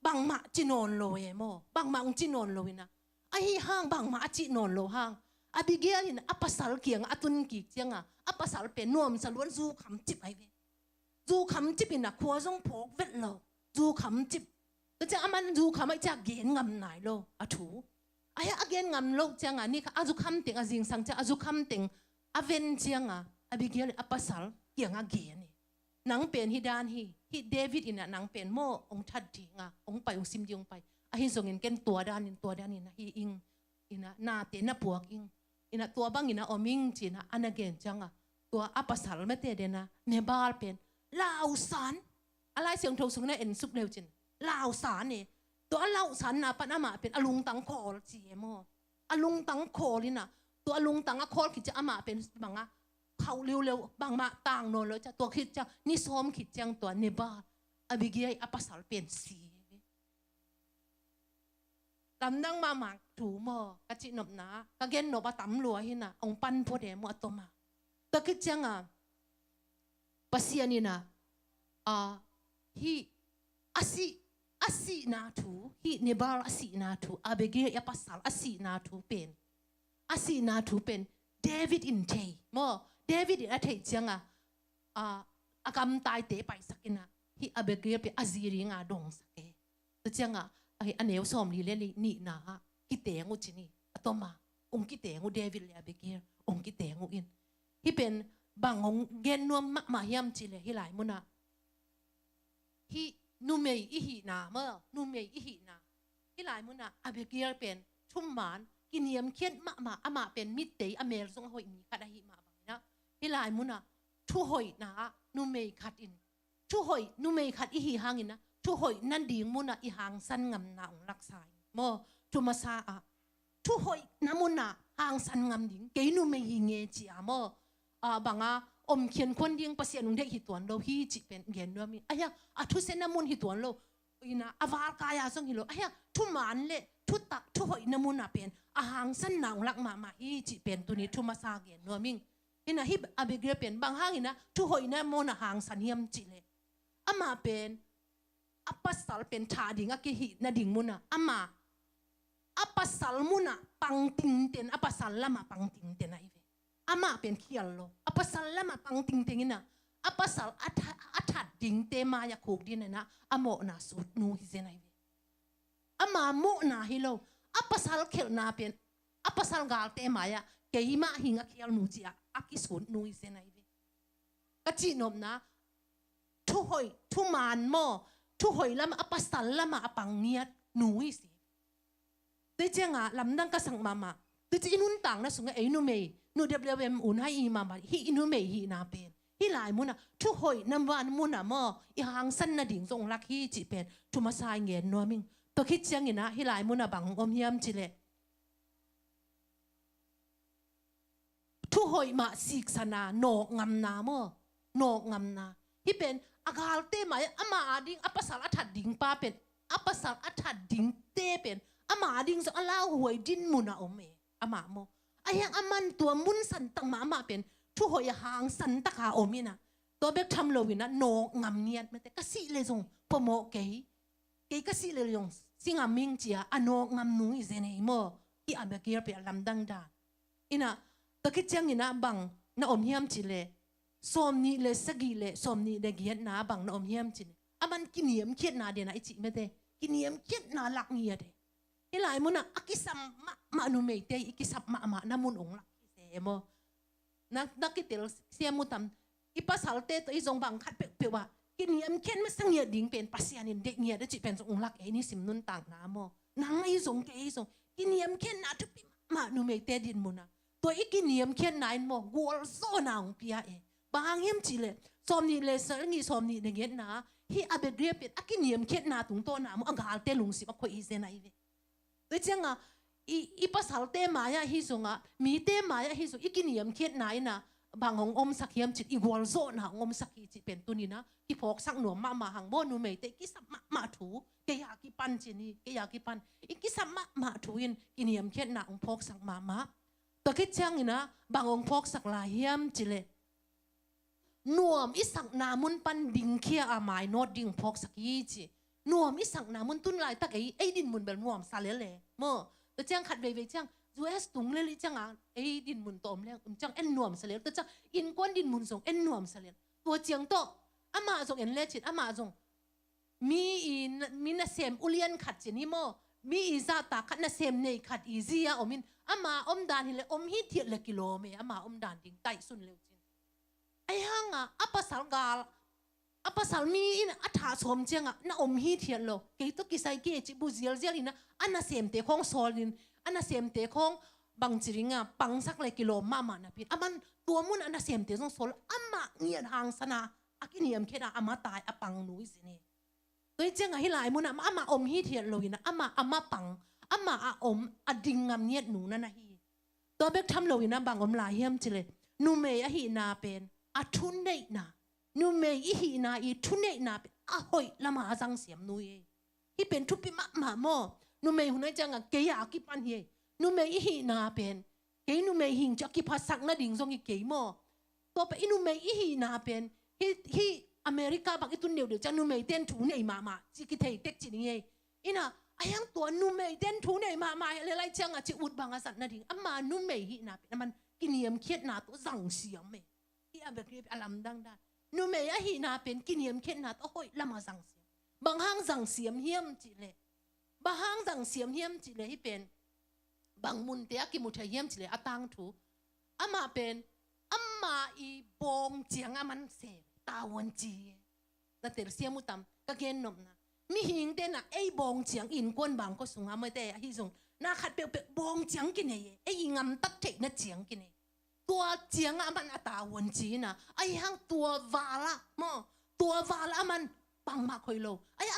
บางมาจินอนโลเอโมบางมาองจินอนโลวินะไอ้ห้างบางมาจินอนโลห้างอบิเกลนี่นะอัปสัลเกียงอัตุนกิเจียงอ่ะอัปสัลเป็นนวมสล้วนซูคำจิบไอเวซูคำจิบนะครัวซงพกเวทโลซูคำจิบก็จะอามันซูคำไอ้จากเกณฑ์งำไหนโลอะถูไอ้อาเกณฑ์งำโลเจียงอ่ะนี่ค่ะอาซูคำติงอาจิงสังจะอาซูคำติงอาเวนเจียงอ่ะอบิเกลอัปสัลเกียงอาเกณฑ์นังเป็นฮิดานฮิเดวิดอินะนังเป็นโมองทัดดีงาองไปองซิมดีองไปอาหินส่งเงินเก็นตัวด้านนี่นะฮิอิงอินะนาเตนะปวกอิงอินะตัวบังอินะอมิงจีนะอันนั้นเกนจังอ่ะตัวอัปสัลไม่เตเดนะเนบาลเป็นลาวสานอะไรเสียงโทสุงนะเอ็นสุกเร็วจินลาวสานเนี่ยตัวลาวสานนะปันอามาเป็นอลุงตังโคลจีโมอลุงตังโคลินะตัวอลุงตังโคลคิดจะอามาเป็นบังอ่ะเขาเร็วๆบางมาต่างโนเลยจะตัวคิดจะนิสมคิดจังตัวเนบาอบิเกลอัปสัลเป็นสีลำดังมาหมากถูมอกะจินบนากะเกนนบะตำลัวหินะองปันพอเดมอตมาตะคิดจังอ่ะปัสยานินะฮีอาศินาถูฮีเนบาอาศินาถูอบิเกลอัปสัลอาศินาถูเป็นอาศินาถูเป็นเดวิดอินเทมอเดวิดอะเทจังอ่ะอากำตายเตไปสักนะฮีอเบเกลไปอาซีริงาดงสักแต่จังอ่ะไอ้อันเนวสอมลีเลนี่นะกิเตงูจินี่อะต่อมาองกิเตงูเดวิดเลยอเบเกลองกิเตงูอินฮีเป็นบางองเกนนวมมาเฮียมจิเลยฮีหลายมุนะฮีนูเมย์อีหีนาเมื่อนูเมย์อีหีนาฮีหลายมุนะอเบเกลเป็นชุ่มหมานกินเยี่ยมเขียนมาอามาเป็นมิตรเตยอเมริกาหอยมีขัดหิมาบังนะที่ลายมุนะทุหอยนะนูเมย์ขัดอินทุหอยนูเมย์ขัดอีหีหางอินนะทุหอยนั่นดีมุนะอีหางสันงำนาองรักษาโมทุมาซาทุหอยน้ำมุนะหางสันงำดิ่งเกยนูเมย์หิเงจีอาโมบังอมเขียนคนดิ่งภาษาหนุ่งเด็กหิตวนโลฮีจิเป็นเงียนด้วยมีอายะทุเซนน้ำมุนหิตวนโลอินะอวาร์กายาส่งหิโลอายะทุมันเละทุหอยน้ำมุนะเป็นอาหางสันนางลักมาฮีจิเป็นตัวนี้ทุมาซาเกียนนัวมิงเห็นนะฮิบอเบเกลเป็นบางห้างเห็นนะทุหอยน้ำมุนะหางสันเฮียมจิเลอามาเป็นอัปสัลเป็นชาดิ่งอักหินาดิ่งมุนะอามาอัปสัลมุนะปังติงเต็นอัปสัลละมาปังติงเต็นไอเวอามาเป็นเขียลโลอัปสัลละมาปังติงเต็นนะอัปสัลอัฐดิ่งเตมายาคูกดินนะอโมนาสุดนูฮิเซนไอเวอามาโมนาฮิโลอัปสัลเขียลนาเป็นอัปสัลกาลเตมายาเกยมาหิงอักเขียลนูจิอาอักิสุดนูฮิเซนไอเวกะจีนมนะทุหอยทุมานโมทุหอยละมาอัปสัลละมาปังเนียดนูฮิสิแต่เจ้าลำดังก็สั่งมาแต่จะอินุนต่างนะสุงเอนูเมย์นูเดบเลเวมอุ่นให้อีมาฮีอินุเมย์ฮีนาเป็นฮีหลายมุนะทุหอยน้ำวันมุนะโมอีหางสันนาดิ่งทรงรักฮีจิเป็นทุมาสายเงียนนัวมิงตัวคิดเชียงอินะฮีหลายมุนะบังอมเฮียมจิเลทุหอยมาสิกษนาโนงำนาโมโนงำนาฮีเป็นอากาลเตมาอามาดิ่งอัปสัลอัฐดิ่งป้าเป็นอัปสัลอัฐดิ่งเตเป็นอามาดิ่งสอลาหวยดินมุนะอมเออามาโมไอ้ยังอามันตัวมุนสันตังมาเป็นทุหอยหางสันตะขาอมินะตัวเบกทำโลวินะโนงำเนียดไม่แต่กสิเลยจงพโมเกยกสิเลยจงสิงามิงเจียอโนงำนุยเซเนโมที่อาเบกเกียร์ไปลำดังดานอินะตะคิดจังอินะบังนาอมเฮียมจิเลสมนีเลสกีเลสมนีเดกียนาบังนาอมเฮียมจิเลอามันกินเนียมเขียนนาเดนะไอจิไม่ได้กินเนียมเขียนนาลักเงียเดนี่หลายมุนะอักิสัมมานุเมเตอิกิสับมานามุนองลักเซโมนักกิเตลเสียมุตัมอีปัสสัลเตตัวอีจงบังคัดเปว่ากินเนียมเขียนไม่สังเงียดิ่งเป็นปัสยานินเด็กเงียได้จิเป็นองลักเอนี่สิมนุนต่างน้ำโม nang ai zong ke zong kiniam khen na thupi ma nu me te din muna to ikiniam khen na mo gol so na ong pia e bang hem chi le som ni le ser ni som ni ne get na hi abe gre pet akiniam khen na tung to na mo angal te lung si ma khoi se na ive to changa i pasal te ma ya hi zonga mi te ma ya hi zo ikiniam khen na ina bang hong om sakhiam chit igwal zo na om sakhi chi pen tunina ki phok sak no ma hang bo nu me te ki sam ma thu ke ya ki pan chi ni ke ya ki pan ki sam ma thu in kiniam khen na ong phok sak ma to ki chang ina bang ong phok sak la hiam chi le nuam isak na mun pan ding khia a mai not ding phok sak yi chi nuam isak na mun tun lai tak ei din mun bel nuam sa le mo to chang khat ve chang US tung le chang ai din mun tom le chang en nuam sa le to chang in kon din mun song en nuam sa le to chiang to ama song en le chit ama song mi na sem ulian khat chi ni mo mi i za ta khat na sem nei khat easy ya omin ama om dan hi le om hi thiet le kilo me ama om dan ding tai sun le chin ai hanga apa sal mi in atha som chenga na om hi thiet lo ke to ki sai ke chi bu zel ina ana sem te khong solin ana sem te khong bang chiringa pang sak le kilo mama na pin aman tua mun ana sem te song sol ama ngian hang sana akiniam khena ama tai apang nui sini toi chenga hilai mun ama om hi thiet lo ina ama pang ama a om adingam niet nu na na hi to bek tham lo ina bang om la hiam chile nu me a hi na pen a thun nei na nu me i hi na i thun nei na a hoi lama jang siam nui hi pen thu pi ma mo nu me hunai changa ke ya ki pan hi nu me i hi na pen ke nu me hing cha ki phasak na ding zong i ke mo to pa inu me i hi na pen hi America bak itun neu de cha nu me ten thu nei ma chi ki thei tek chi ni ina ayang to nu me ten thu nei ma le lai changa chi ut bang asat na ding ama nu me hi na pen man kiniam khiet na to zang siam me hi abe kri alam dang da nu me a hi na pen kiniam khiet na to hoi lama zang siam bang hang zang siam hiam chi le bahang dang siam hiam chi le hi pen bang mun te ki mu the hiam chi le atang thu ama pen ama i bong chiang aman se tawan chi na ter siam utam ka gen nom na mi hing te na ei bong chiang in kon bang ko sunga ma te hi zong na khat pe bong chiang ki ne ei ngam tat the na chiang ki ne tua chiang aman atawan chi na ai hang tua wala mo tua wala aman pang ma khoi lo ai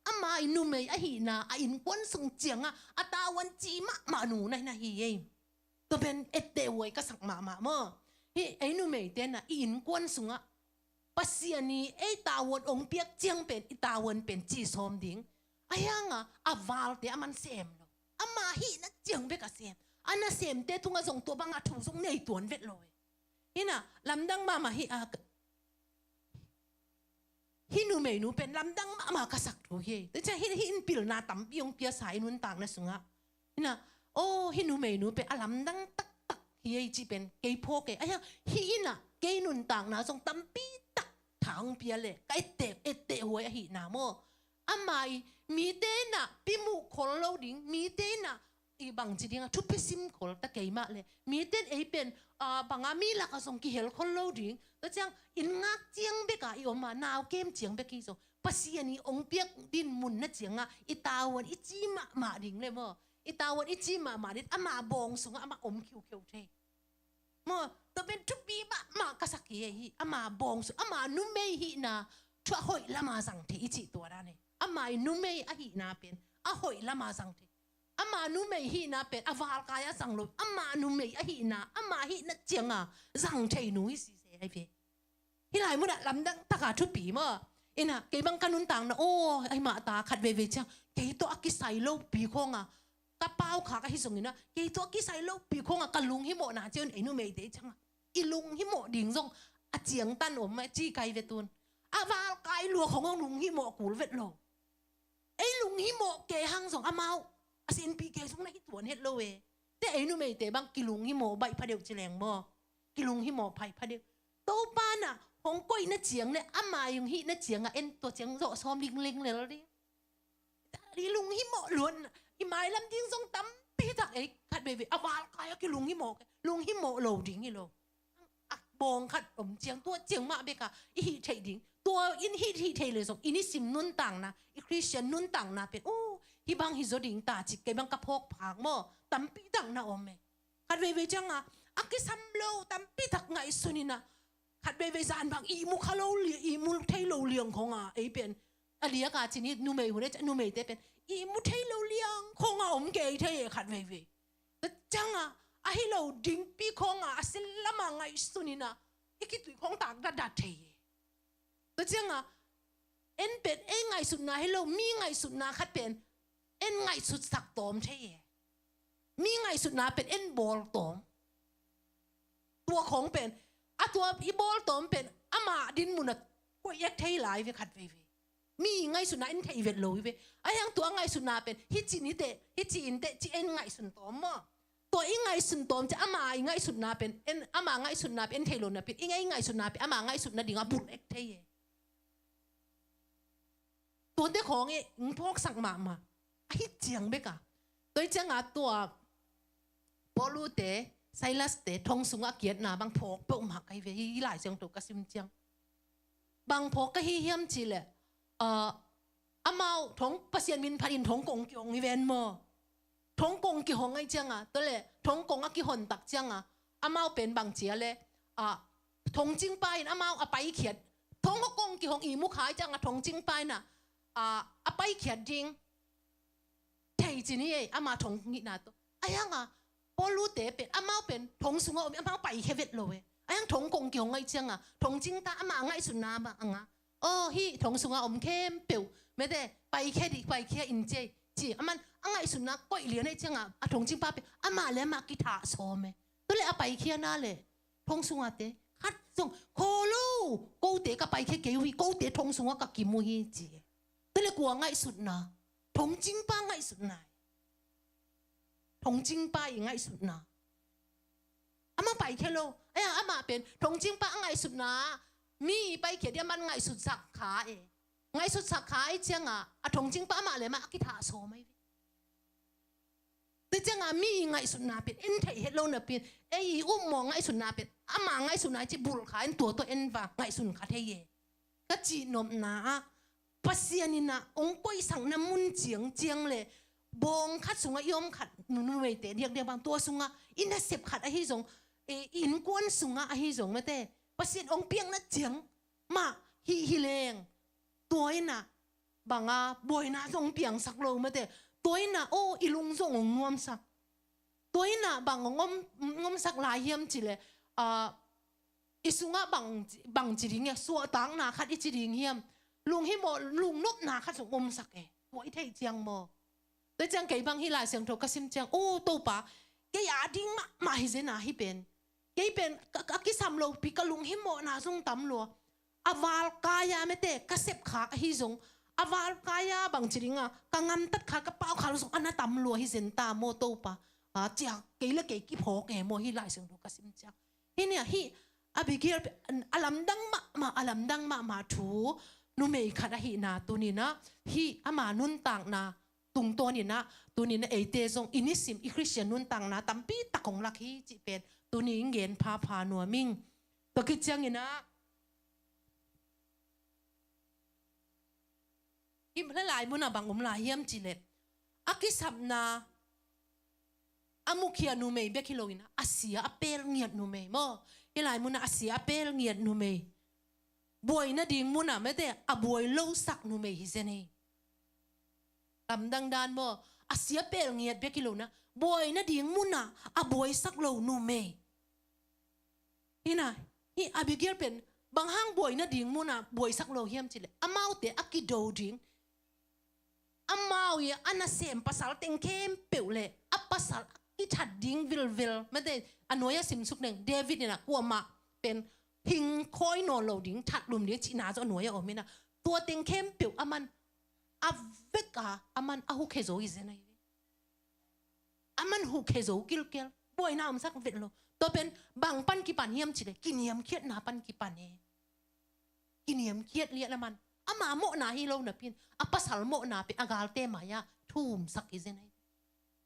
ama inu me a hi na a in kon sung chiang a tawan chi ma nu nai na hi ye to ben ette woi ka sak ma mo hi ai nu me te na in kon sunga pasiani e tawon ong piak chiang pen i tawon pen chi som ding ayanga aval te aman sem lo ama hi na chiang be ka sem ana sem te tunga zong to banga thu zong nei tuan vet loi ina lamdang mama hi a hinu me nu pen lamdang ma ka sak thu he te cha hin pil na tam piong pia sai nun tang na sunga ina o hinu me nu pe alamdang tak tak hi chi pen ke pho ke aya hi ina ke nun tang na zong tam pi tak thang pia le ka ette hoi a hi na mo amai mi te na pi mu khol lo ding mi te na i bang chi ding thu pi sim khol ta ke ma le mi ten e pen banga mi la ka song ki hel khol lo ding ta chang in ngak chiang be ka i oma naw kem chiang be ki so pasiani ong piak din mun na chianga i tawon i chi ma ding le mo i tawon i chi ma dit ama bong sunga ama om khiu the mo to ben thu pi ma ka sakki hi ama bong su ama nu me hi na thwa hoi lama sang the i chi to da ne ama nu me a hi na pen a hoi lama sang the ama nu me hi na pen aval ka ya sang lo ama nu me a hi na ama hi na chianga sang the nu si se ai pe hi lai mu da lam dang ta ka thu pi mo ina ke bang kanun tang na o ai ma ta khat ve cha ke to akisai lo pi khonga ka pau kha ka hi song ina ke to akisai lo pi khonga ka lung hi mo na chen ai nu me te changa i lung hi mo ding zong a chiang tan om ma chi kai ve tun aval kai lu khong lung hi mo kul vet lo ai lung hi mo ke hang zong amao asin pi ke song na hi tuan het lo we te ai nu me te bang ki lung hi mo bai pha deu cheleng mo ki lung hi mo phai pha deu to pa na hong koi na chiang le ama yung hi na chiang en to chiang zo som ling le di lung hi mo luon i mai lam ding song tam pi tak ai khat be aval kai ki lung hi mo lo ding hi lo ak bong khat om chiang to chiang ma be ka i hi thei ding to in hi thei le song ini sim nun tang na i Christian nun tang na pe o hi bang hi zo ding ta chi ke bang ka phok phang mo tampi dang na om me khat ve ve changa aki sam lo tampi tak ngai sunina khat ve ve zan bang i mu khalo li i mu thei lo liang khonga ei pen alia ka chi ni nu me hu ne nu me te pen i mu thei lo liang khonga om ke thei khat ve ve ta changa a hi lo ding pi khonga asil lama ngai sunina iki tu khong tak da da thei ta changa en pen e ngai sunna hello mi ngai sunna khat pen en ngai sut sak tom thei mi ngai sunna pen en bol tomตัวของเป็นอะตัวอีบอลตอมเป็นอามาดินมุนก็ยักเทหลายเวขัดเวมีไงสุนัขอินเทอีเวทโลยเวไอ้ยังตัวไงสุนัขเป็นฮิจินิเตฮิจิอินเตจิเอ็นไงสุนตอมมั้งตัวอีไงสุนตอมจะอามาอีไงสุนัขเป็นเอ็นอามาไงสุนัขเป็นเทโลนะเป็นอีไงสุนัขเป็นอามาไงสุนัขดิ่งบุญเอ็กเทยตัวเด็กของเอ็งพกสักมาฮิจิยังเบกะตัวจังอ่ะตัวบอลูเตไซลัสเตทงสุงอาเกียรนาบางพกเปิ่มหักไอเวฮีหลายเสียงตัวกระซิมเจียงบางพกก็ฮีเฮียมจีเลยอามาทงปัสยามินพันทงกงกิองอีเวนโมทงกงกิหงไอเจียงอ่ะตัวเลยทงกงอากิหนตักเจียงอ่ะอามาเป็นบางเจียเลยทงจิงไปอามาไปเขียดทงกงกิหงอีมุขายจังอ่ะทงจิงไปน่ะไปเขียดจริงเทจีนี่อามาทงงี้น่ะตัวไอ้ยังอ่ะพอรู้เตะเป็นอามาเป็นทงสุงอามาไปแค่เวทเลยไอ้ยังทงกงกิหงไอเจียงอ่ะทงจิงตาอามาไงสุนนาบะอ่ะฮีทงสุงอมเข้มเปียวไม่ได้ไปแค่ดิไปแค่อินเจจีมันไงสุนัขก็อีเลียนไอ้เจ้าอ่ะทงจิงป้าเป็นมาเลยมากิถาโซมตัวเลยไปแค่น่าเลยทงสุงเตะคัดส่งโคลูกูเตะก็ไปแค่เกวีกูเตะทงสุงก็กิมุฮีจีตัวเลยกลัวไงสุดนะทงจิงป้าไงสุดนะทงจิงป้ายังไงสุดนะมาไปแค่โลไอ้มาเป็นทงจิงป้าไงสุดนะมีไปเขียนเดียมันไงสุดสักขาไงสุดสักขาไอ้เจ้าอ่ะทงจิงป้ามาเลยมากิถาโซไม่แต่เจ้ามีไงสุดนาเป็นเอ็นไทยเฮลโลน่ะเป็นไอ้อุ้มมองไงสุดนาเป็นมาไงสุดนาจะบุลขาตัวเอ็นว่าไงสุดขาเทียก็จีนมนาปัสยานินะองค์ก้อยสังน้ำมุนเจียงเลยบงขัดสุงยอมขัดนุ่นเวเตเรียกบางตัวสุงอินเดเซปขัดไอ้ที่สงอินกวนสุงไอ้ที่สงไม่ได้ปัสยานองเปียงนัดเจียงมาฮิเลงตัวน่ะบางบอยน่ะทรงเปียงสักโลไม่ได้ตัวน่ะโอ้อีลุงทรงงอมสักตัวน่ะบางงอมสักลายเยี่ยมจีเลยอีสุงบางจีริงเนี่ยสัวตังน่ะขัดอีจีริงเยี่ยมลุงฮิโมลุงนบน่ะขัดส่งงอมสักตัวอีเทเจียงโมแต่เจียงเกี่ยบังฮิลายเสียงโทรกระซิมเจียงโอ้ตัวป่าแกอยากดิ้งมาฮิเจน่ะฮิเป็นแกเป็นกิสามโลปีกลุงฮิโมน่ะทรงตำลัวอวาลกายาไม่เตะกระเสบขาฮิจงอวาลกายาบางจริงกังงำตัดขากระเป๋าขาลุงอันนั้นตำลัวฮิเซนตาโมโตปะเจ้าเกลี่ยเกลี่ยกี่พอกโมฮิไลเสียงดูกระซิมจ้าฮิเนี่ยฮิอบิเกลอลัมดังมาอลัมดังมาถูนูเมย์ขัดฮินาตัวนี้นะฮิอามานุนต่างนาตุงตัวนี้นะเอเตซงอินิสิมอีคริสเตียนนุนต่างนะตั้มปีตะกงลักฮิจิเป็นตัวนี้เงินพานัวมิงตัวกิจยังงี้นะอิมหลายมุนาบางลายเยี่ยมจิเลตอากิสับนาอามุขียนูเมย์เบคิโลอินะอาเซียอเปลเงียดนูเมย์มั้งหลายมุนาอาเซียอเปลเงียดนูเมย์บวยน่ะดิ่งมุนาไม่ได้บวยโลสักนูเมย์ฮิเซนีลำดังดานมั้งอาเซียเปลเงียดเบคิโลนะบวยน่ะดิ่งมุนาบวยสักโลนูเมย์นี่นะนี่อาบิเกลเป็นบางห้างบวยน่ะดิ่งมุนาบวยสักโลเยี่ยมจิเลตอามาเตะอากิโดดิ่งอามาวีอันนั้นเสียมภาษาเต็งเข้มเปรี้ยวเลยภาษาอีชัดดิ้งวิลไม่ได้อันน้อยสิมสุกหนึ่งเดวิดเนี่ยนะกลัวมาเป็นพิงคอยนอนโหลดิ้งชัดลุมดิ้งจีน่าจะหน่วยออกไหมนะตัวเต็งเข้มเปรี้ยวมันเวกมันหุกเขโซอีเซนไอมันหุกเขโซกิลบ่อยน้ำสักเวทโลตัวเป็นบางปันกี่ปันเยี่ยมจีเลยกินเยี่ยมเคียดนาปันกี่ปันกินเยี่ยมเคียดเลี้ยละมันมาโมนาฮิโลนะพินภาษาโมนาเป็นอากาลเตมายาทุ่มสักอีเซน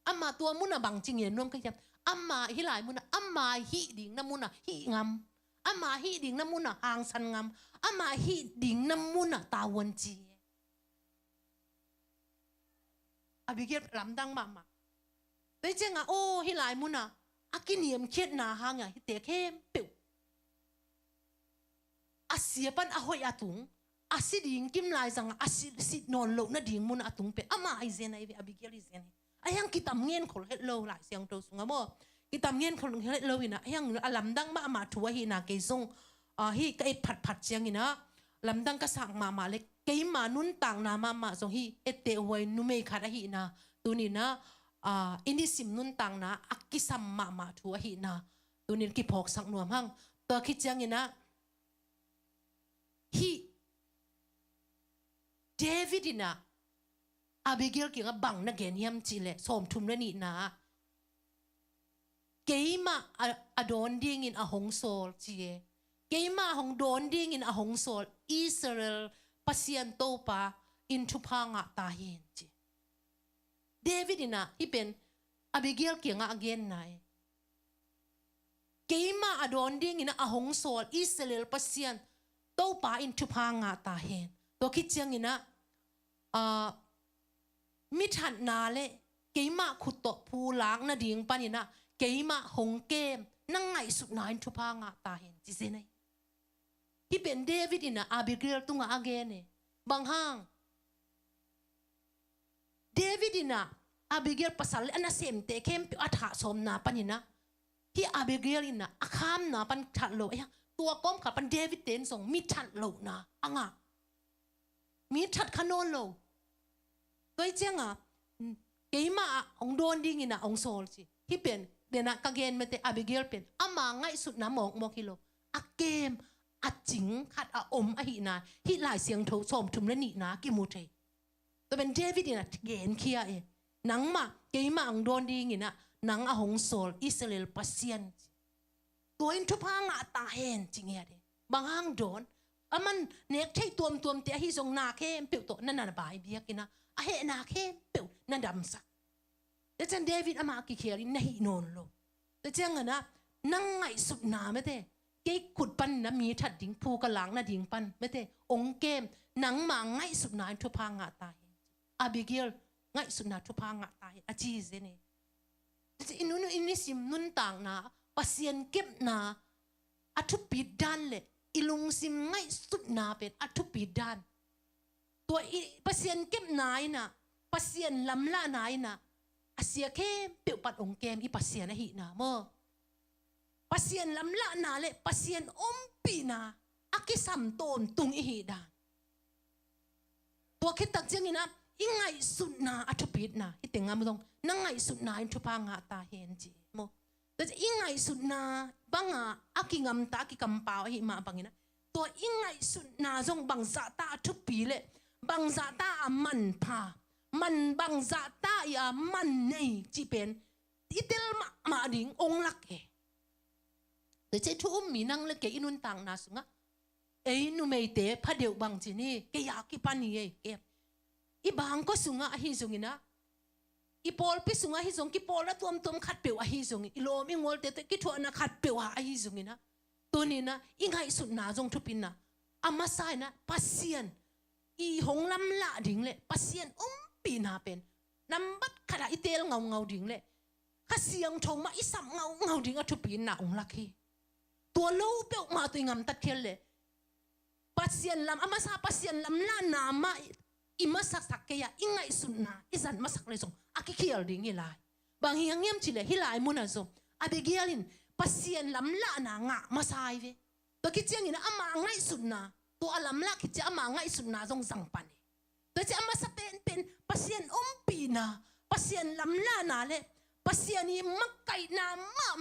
ไอมาตัวมุนาบางจริงเย็นร่วมกันยังมาฮิหลายมุนามาฮิดิ่งน้ำมุนาฮิงามมาฮิดิ่งน้ำมุนาหางสันงามมาฮิดิ่งน้ำมุนาตาวันจี บิเกลลำดังมาแต่เจ้าโอ้ฮิลายมุนะอากินเยี่ยมเขียนนาหางไงฮิเตะเข้มปิวอาเสียปันอาหอยอาตุงอาสิดิ่งกิมลายจังอาสินอนโลน่ะดิ่งมุนะอาตุงเป็นอามาไอเซนไอเวอบิเกลไอเซนไอยังกิตามเงี้ยคนเฮลโลหลายเสียงตัวสุงโมกิตามเงี้ยคนเฮลโลวินะยังลำดังมาทัวฮินาเกซงฮิกไอผัดเสียงนะลำดังก็สั่งมาเล็กเกยมานุนต่างนามาส่งฮิเอเตหวยนุเมฆาดฮินะตัวนี้นะอินิสิมนุนต่างนะอักกิสัมมาทัวฮินะตัวนี้กิพอกสังนวมหังตัวคิดจังนี่นะฮิเดวิดนะอาบิเกลกิงบังนักเกนียมจิเลสมทุมเลนี่นะเกยมาอดอนดิ้งอินอหงโซลจีเกยมาหงดอนดิ้งอินอหงโซลอิสราเอลปัสยันโตปาอินทุพังะตาเฮนจีเดวิดนะที่เป็นอาบิเกลกิงอเกนไนเกยมาอดอนดิ้งอินอหงโซลอิสราเอลปัสยันโตปาอินทุพังะตาเฮนตัวคิดจังนี่นะมิถัดนาเลเกยมาขุดตภูล้างนาดิ่งปานี่นะเกยมาหงเกมนั่งไงสุดนายทุพางะตาเห็นจิเซนัยที่เป็นเดวิดนะอาบิเกลตุงอาเกนเนบางห้างเดวิดนะอาบิเกลภาษาเลอันนั้นเสมเตเข้มอัฐาสมนาปานี่นะที่อาบิเกลนะอาคามนะปันฉัดโลเอ้ยตัวก้มขับปันเดวิดเตนส่งมิฉัดโลนะอ่างะมิฉัดขนนโลตัวเจ้าเกยมาองโดนดิ้งนะองโซลสิที่เป็นเดนักกางเกนเมเตอาบิเกลเป็นอามาง่ายสุดนะมองกิโลอาเกมอาจิงขัดอาอมอาหินาที่หลายเสียงโถสมทุมและนีนะกิมูเทตัวเป็นเดวิดนะเกนเคียเอนังมาเกยมาองโดนดิ้งนะนังอาหงโซลอิสราเอลปัสเซียนตัวอินทุพางะตาเห็นจริงเงี้ยเดบางห้างโดนมันเนกใช้ตัวเตะที่ทรงนาเข้มเปียวโตนั่นน่ะบายเบียกินะเฮนาเข้มเปียวนั่นดำสักแต่จันเดวิดอามากิเคียรินไม่นอนลงแต่จังนะนั่งไงสุดหนาไม่ได้เกี่ยขุดปันนะมีถัดดิ่งภูกระหลังนะดิ่งปันไม่ได้องเกมนังมาไงสุดหนาทุพางะตายอาบิเกลไงสุดหนาทุพางะตายอาจีเซเน่อินุอินิสิมนุนต่างนะปัสยันเก็บนะอัทุปิดดันเลยอิลุงซิมไงสุดหนาเป็นอัทุปิดดันตัวปัสยันเก็บนายนะปัสยันลำละนายนะอาเซียเข้มเปียวปัดองเกมอีปัสยันหินาโมปัสยันลำละนาเลปัสยันอมปีนาอากิสัมโตนตุงอีหิดานตัวคิดตักเจงินะอิงไงสุดนาอัทุปิดนาอิเตงามตรงนั่งไงสุดนาอินทุพางะตาเห็นจีโมแต่อิงไงสุดนาบังอากิงามตากิกำปาวหิมาบังนะตัวอิงไงสุดนาจงบังซาตาอัทุปีเลบังซาตาอามันพามันบังซาตายามันนี่จีเป็นอิเตลมาดิ่งองลักเอแต่เจ้าทุ่มมีนั่งเล็กเกอินุนต่างนาสุงะเอ้ยนูไม่เตะพระเดียวบางจีนี่เกยากิปันนี่เก็บอีบางก็สุงะฮิซุงินะอีปอลพิสุงะฮิซุงกิปอลแล้วตัวขัดเปียวฮิซุงอีโลมิงวอลเตะกิทัวนะขัดเปียวฮิซุงินะตัวนี้นะอิงไงสุดนาจงทุปินนะอามาไซนะปัสเซียนอีหงลำละดิ่งเลยปัสเซียนปีนาเป็นน้ำบัดขนาดอิเตลเงาดิ่งเลยข้าเสียงโทมาอิสัมเงาดิ่งอัทุปีนนาองลักฮีตัวโลเปียวมาตัวงามตัดเคลเลยปัสเซียนลำอามาซาปัสเซียนลำละนามาอิมาสักเกียอิงไงสุนนาอิสันมาสักเลยส่งอากิเคียลดิ่งฮิลายบางอย่างเงี้ยมชิเลยฮิลายมุนาส่งอาเบเกียลินปัสเซียนลำละนางะมาซายเวตัวคิดเจียงนี่นะอามาไงสุนนาตัวลำละคิดเจียอามาไงสุนนาส่งสังปันแต่จะมาสเปนเป็นปัสยันปีนาปัสยันลำลานาเลปัสยันนี่มักไก่นา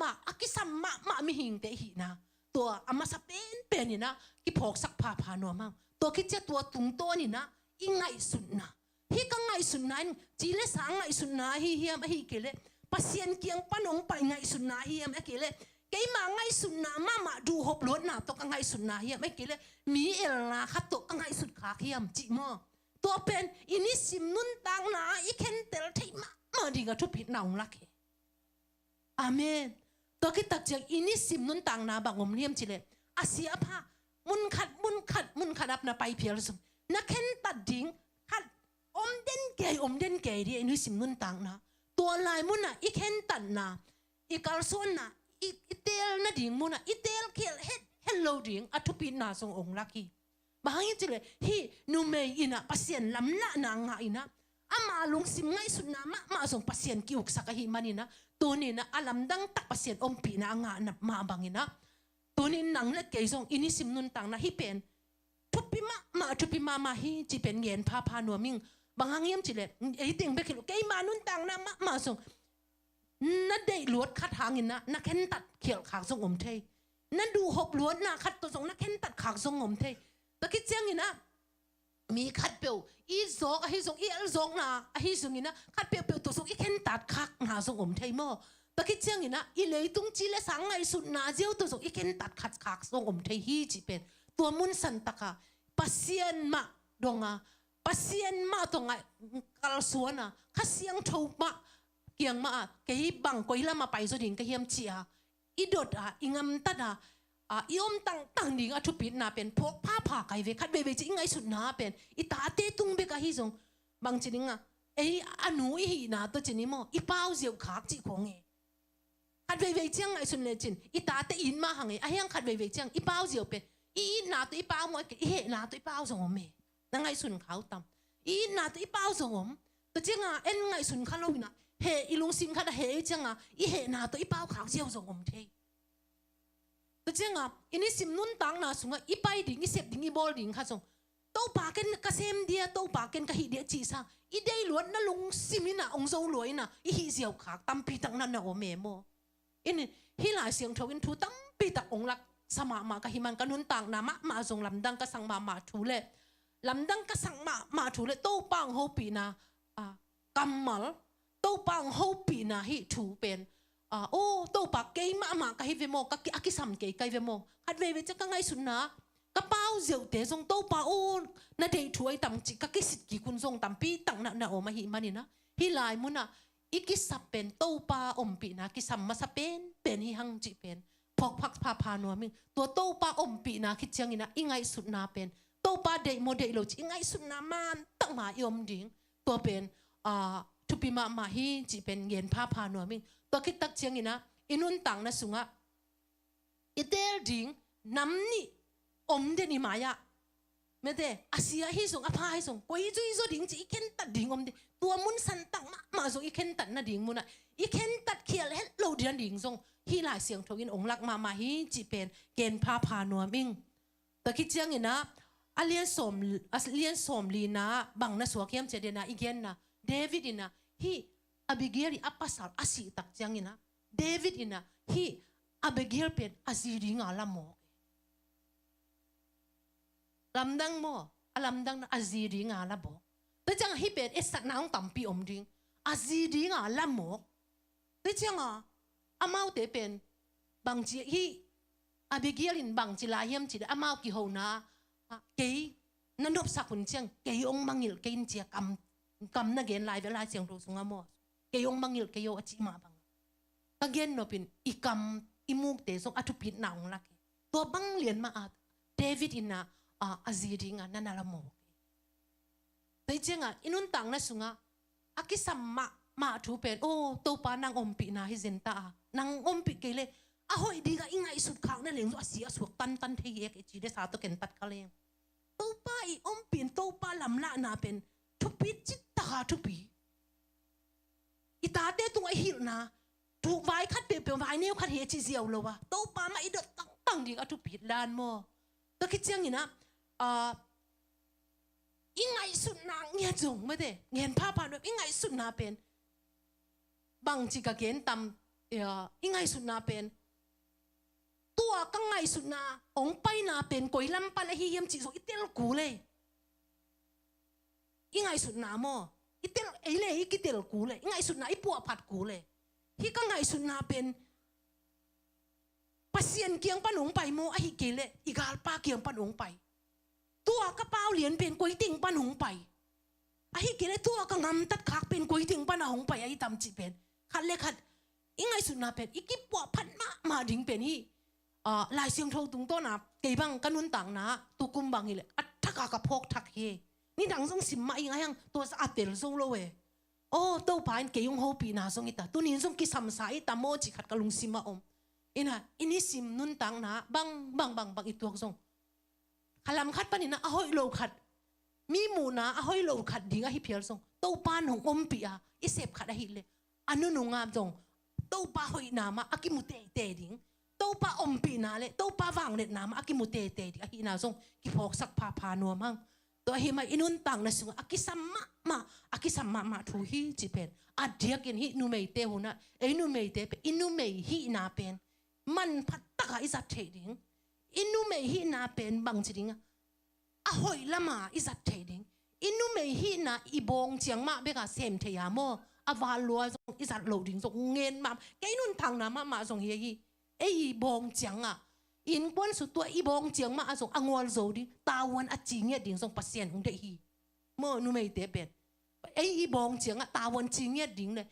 มาอากิสัมมามิหิงเตหินาตัวอามาสเปนเป็นนี่นะกิพอกสักพานัวมั่งตัวคิดจะตัวตุงตัวนี่นะอิงไงสุนนะฮิกังไงสุนนะจีเลสังไงสุนนะฮิเฮียมฮิเกเลปัสยันเกียงปนองไปไงสุนนะฮิเฮียมเกเลเกยมาไงสุนนะมาดูหบล้วนนาตกไงสุนนะฮิเฮียมเกเลมีเอลนาขัดตกไงสุดขาเฮียมจิโมตัวเป็นอินิสิมนุนต่างนาอีเคนเตลที่มาดิ่งทุบผิดนาองลักเฮอาเมนตัวคิดตักจากอินิสิมนุนต่างนาบางอมเนียมจิเลอาเซียพามุนขัดอับนาไปเพียรสมนักเคนตัดดิ่งขัดอ อมเด่นเกยดินุสิมนุนตังนะตัวลายมุนนะอีเข็นตันนะอีกาลส่วนนะอีเตลนะดิ่งมุนนะอีเตลเขียเฮ็ดโลดิ่งอัทุปินนาทรงองค์ลักฮีบางอย่างจะเลยฮีนูเมย์อินะปัสยันลำละนางงาอินะอามาลงสิมไงสุดนะมาส่งปัสยันกิวสักฮีมันอินะตัวนี้นะอาลำดังตักปัสยันอมปีนะงานะมาบางอินะตัวนี้นังเล็กเกยทรงอินิสิมนุนตังนะฮีเป็นทุปิมาฮีจีเป็นเงินพานัวมิงบางอย่างยังจะเลยไอ้ติงไปคิดเกยมานุนตังนะมาส่งนั่นได้ลวดคัดหางินนะนักเข็นตัดเขียวขางทรงอมเทนั่นดูหบลวดนะคัดตัวทรงนักเข็นตัดขางทรงอมเทตะคิดเจียงงินนะมีคัดเปียวอีซอกไอ้ทรงอีเอลซอกนะไอ้ทรงงินนะคัดเปียวตัวทรงอีเข็นตัดขางหาทรงอมเทมั่วตะคิดเจียงงินนะอีเลยตุงจีเลสังไงสุดนาเจียวตัวทรงอีเข็นตัดขางทรงอมเทฮีจีเป็นตัวมุนสันตะค่ะปัสยันมาดงอ่ะปัสยันมาตรงไงกัลสวนอ่ะข้าเสียงทูมาเกียงมาเกี่ยบังกุยละมาไปสุดิงเกี่ยมเชียอีดดอิงามตัดอีอมตั้งดิ่งทุปิดนาเป็นพกผ้าผ่าไก่เวคัดเวจิงไงสุดนาเป็นอีตาเตตุงเบกะฮิซงบางจิงไออนุอีหีนาตัวจินิโมอีเป้าเจียวขากจิของคัดเวจิงไงสุดเลจินอีตาเตอินมาหังไอยังคัดเวจิงอีเป้าเจียวเป็นอีนาตัวอีเป้าหมดอีเหนาตัวอีเป้าสงอมนั่งไงสุนเขาตำอีนาตัวอีเป้าสงอมตัวจิงเอ็นไงสุนข้าลงนะเฮอีลุงซิมคัดเฮจิงอีเหนาตัวอีเป้าขากเจียวสงอมเทตัวเจ้าอินี่สิมนุนตังนะสุงอีไปดิ่งอีเสพดิ่งอีบอลดิ่งข้าส่งโต้ปากันกระเซมเดียโต้ปากันกระหิเดียจีสังอีได้ล้วนนั่นลุงซิมินะองโซลวยนะอีหิเสียวขากตั้มปีตังนั่นนะโอเมโมอินี่ฮิลาเสียงทวินทูตั้มปีตักองลักสมามากะหิมันกันนุนตังนะมาส่งลำดังกระสังมาทูเล่ลำดังกระสังมาทูเล่โต้ปังโฮปีนะกัมมัลโต้ปังโฮปีนะฮิทูเป็นโอ้ตัวปากเกยมาก็ให้เวโมก็อากิสัมเกยก็เวโมคัดเวจะก็ไงสุนนะก็เป้าเจียวเตะทรงตัวปาโอ้น่าเดช่วยตั้มจิก็กิสิกิคุณทรงตั้มปีตั้งน่ะโอมาหิมันนี่นะฮิลายมุนะอีกิสับเป็นตัวปาอมปีนะกิสัมมาสับเป็นฮิฮังจิเป็นพกพักพานัวมิงตัวปาอมปีนะคิดเชียงนี่นะอีไงสุดนาเป็นตัวปาเดโมเดลโลจิอีไงสุดนามันตั้งมายอมดิ่งตัวเป็นทุปีมาฮิจิเป็นเงินพานัวมิงตัวคิดตักเชียงนี่นะอินุนตังนะสุงะอีเดลดิ่งน้ำนี่อมเดนิมายะไม่ได้อาเซียฮิส่งอภัยส่งกุยจุยโซดิ่งจีอีเข็นตัดดิ่งอมเดตัวมุนสันตังมาส่งอีเข็นตัดนะดิ่งมุนอ่ะอีเข็นตัดเขียนเฮ็ดโลเดียนดิ่งส่งฮีหลายเสียงทวินองค์ลักมาฮิจีเป็นเกณฑ์พานัวมิงตัวคิดเชียงนี่นะเลียนสมลีนะบังนะสวกเขียมเจเดนะอีเกนนะเดวิดนะฮีอาบิเกลอาปัสสาวอาศิตักจังอินะเดวิดอินะฮีอาบิเกลเป็นอาซีริงอาลามโมลำดังโมลำดังอาซีริงอาลาโบแต่จังฮีเป็นเอสักน้องตั้มปีอมดิงอาซีริงอาลามโมแต่จังอามาเตเป็นบางจีฮีอาบิเกลินบางจีลาเยี่ยมจีอามากิโฮนาเกยนั่นรบสักคนจังเกยองมังยิลเกยนเจียกำนักเกณฑ์ลายเวลาเสียงรู้สุงามอเกยองมังยิลเกยอจิมาบังกเกณฑ์นเป็นอีกำอีมุกเตส่งอัตุพิษนาองลักตัวบังเลียนมาเดวิดอินะอาซีริงานั่นละโมแต่เจ้าอินุนตังนะสุงะอากิสัมมาทูเป็นโอ้ตัวปานางอมปีนาฮิเซนตานางอมปีเกเลอะหอยดีกะอิงไงสุดขางนั่นเลยอาเซียสวกตันเทียกจีเดสาตัวเก่งตัดกะเลงตัวป้าอีอมปีนตัวป้าลำละนาเป็นทุปีจิตตาทุปีอีตาเตตุงไอหิลนะถูกไว้คัดเปลี่ยนไว้เนี่ยคัดเฮจิเซียวเลยวะตัวป้ามาอีเดตั้งดีกะทุปีลานโมตัวคิดเจียงนี่นะอิงไงสุดนางเงียจงไม่ได้เงียนผ้าผ่านแบบอิงไงสุดนาเป็นบางจีกะเกณฑ์ตำอิงไงสุดนาเป็นตัวกังไงสุดนาองไปนาเป็นกอยลำปันไอเฮียมจีโซอิเตลกูเลยอิงไงสุดนาโมอิเตลไอเล่อิกิเตลกูเลยอิงไงสุดนาไอปัวผัดกูเลยฮิกังไงสุดนาเป็นปัสเซียนเกียงปันองไปโมไอฮิเกเลอีกาลปาเกียงปันองไปตัวกระเป๋าเหรียญเป็นก๋วยเตี๋ยวปันหงไปไอ้เกล้ตัวก็งำตัดขากเป็นก๋วยเตี๋ยวปันหงไปไอ้ตำจีเป็นขัดเล็กขัดยังไงสุดนาเป็นอีกิปวพันมาดิ่งเป็นฮีลายเสียงโทรตุงโตนะเกี่ยบังกันนุนต่างนะตุกุมบังฮีเลยอัดทักกะพกทักเฮ นี่ดังส่งสิมมาอีกยังตัวสะอาดเตลส่งเลยโอ้ตัวป่านเกี่ยงหัวปีนาส่งอิตาตัวนี้ส่งกิสัมสายตาโมจิขัดกะลุงสิมาอินะอินี่สิมนุนตังนะบังอีตัวส่งขลำขัดปานี่นะอ้อยโลขัดมีหมูนะอ้อยโลขัดดิ้งฮิเพียลส่งตัวป่านของปีอ่ะอิเสพขัดหิเลยอันนู้นงามส่งตัวป่าหอยนามาอากิมุเตดิ้งตัวป่าปีนาเลยตัวป่าวางเล็ดนามาอากิมุเตดิ้งฮินาส่งกิพอกสักพานัวมั่งตัวหิมาอินุนตังนะส่งอากิสัมมาทุฮีจิเป็นอาเดียกินฮินูเมยเตหุนะนูเมยเตเป็นอินูเมยฮินาเป็นมันพัดตะกอิสัตเทดิ้งอินูเมยฮินาเป็นบางจริงอะหอยละมาอิสัตเทดิ้งอินูเมยฮินาอีบงเจียงมาเบกาเซมเทียโมอาวาลัวส่งอิสัตโหลดิ้งส่งเงินมาแกนุนทางน้ำมาส่งเฮียอีบงเจียงอ่ะอินป้อนสุดตัวอีบงเจียงมาส่งอังวลโซดิ้งตาวันอจิงเงี้ยดิ้งส่งปัสเซียนของเดฮีโมนูเมยเตเป็นอีบงเจียงอ่ะตาวันจิงเงี้ยดิ้งเลย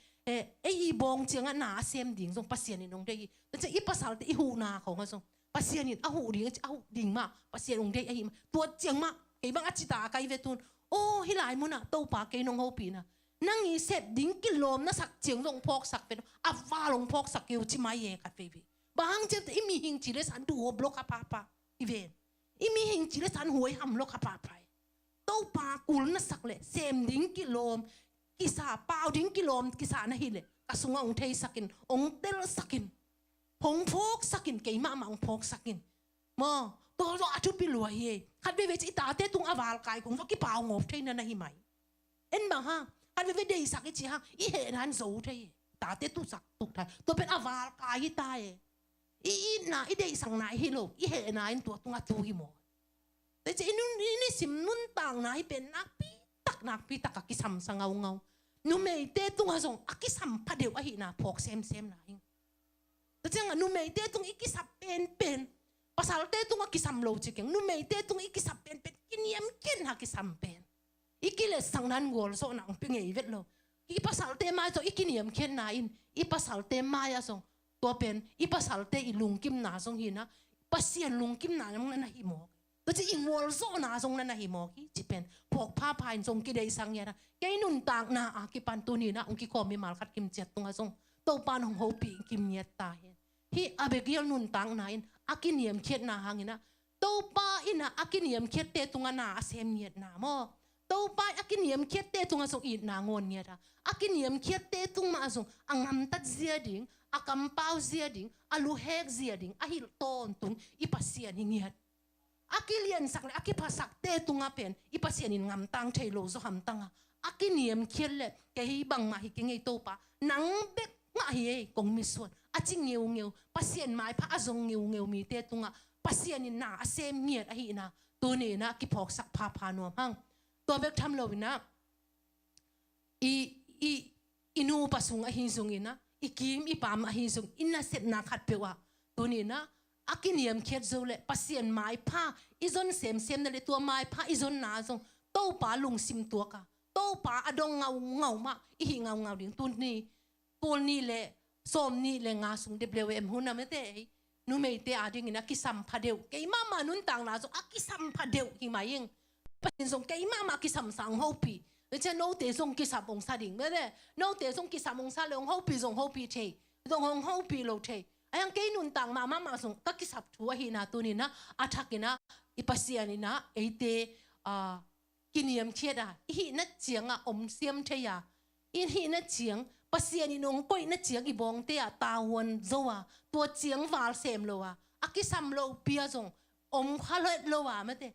อีบงเจียงอ่ะหนาเซมดิ้งส่งปัสเซียนในน้องเดฮีแต่จะอีภาษาอีหูนาของเขาส่งปัสเซียนนี่อาหูดิ้งอาหูดิ้งมาปัสเซียนของเดฮีตัวเจียงมาไอ้บางอจิตาไกเวตุนโอ้ฮิลายมุนะตัวปากไอ้น้องเขาปีนะนั่งอีเสพดิ้งกิโลมนะสักเจียงลงพอกสักเป็นอาวาลงพอกสักเกี่ยวชิมาเย่กัดเฟบีบางเจ้าแต่อีมีหิงจิเลสันดูบล็อกปาอีเวนอีมีหิงจิเลสันหวยหำล็อกปาไปตัวปากุลนะสักเลยเซมดิ้งกิโลมกิสาเปล่าดิ้งกิโลมกิสานะฮิเลกระสุงองเทสักินองเตลสักินพงพอกสักินเกี่ยมาองพอกสักินมอตัวเราอาจุปิลวยเย่ขัดเวจิตาเตตุงอาวาลกายของว่ากิเปล่างบเทนันนะฮิไหมเอ็นบางฮะขัดเวเดย์สักอีจีฮะอีเห็นหันโซ่เทตาเตตุสักตุกไทยตัวเป็นอาวาลกายฮิตายอีน่ะอีเดย์สังนายฮิโลอีเห็นนายตัวตุงอาตูฮิโมแต่จะนี่สิมนุนต่างนายเป็นนักปีตักกิสัมสังเงานูเมย์เตตุงอาส่งอากิสัมพัดเดียวอะฮินาพอกเซมนายแต่จังนูเมย์เตตุงอีกิสับเป็นpasal te tung akisam lo cikeng nu mei te tung ikisap pen kiniam ken hakisam pen ikile sangnan gol so nang pingei vet lo i pasal te mai so ikiniam ken na in i pasal te mai a song to pen i pasal te ilung kim na song hina pasien lung kim na nang na hi mo to chi ingol so na song na hi mo ki chi pen pok pha phain song ki dei sang ya na ke nun tak na a ki pan tu ni na ong ki ko mi mal khat kim chet tung a song to pan hong ho pi kim nyet ta hen hi abegial nun tang na in akiniam khet na hangina to pa ina akiniam khet te tunga na asem nyet na mo to pa akiniam khet te tunga song it na ngon nyeta akiniam khet te tung ma song angam tat zia ding akam pau zia ding alu hek zia ding ahil ton tung ipasian hingiat akilian sakle akipasak te tunga pen ipasian in ngam tang thailo zo ham tanga akiniam khet le ke hi bang ma hi ke ngei to pa nang bek nga hi kong miswan aching ngeu pasien mai pha azong ngeu mi te tunga pasien in na asem miet a hi na tu ni na ki phok sak pha no hang to bek tham lo na inu pasung a hi zung ina ikim ipam a hi zung inna set na khat pewa tu ni na akiniam khet zo le pasien mai pha izon sem na le tu mai pha izon na zong to pa lung sim tu ka to pa adong ngau ma i hi ngau ding tu ni pol ni le som ni le nga sung de blewem huna mete nu mei te ading ina kisam phadeu ke mama nun tang na so akisam phadeu ki mayeng pasin song ke mama kisam sang hopi che no te song kisam ong sa ding mete no te song kisam ong sa le ong hopi song hopi che dong ong hopi lo che ayang ke nun tang mama song ka kisap thu hi na tu ni na athakina ipasian ina eite kiniam cheda hi na chianga om siam theya in hi na chiang pasien inong koi na chiang ibong te a tawon zoa to chiang wal sem loa akisam lo pia zong om khalet loa mate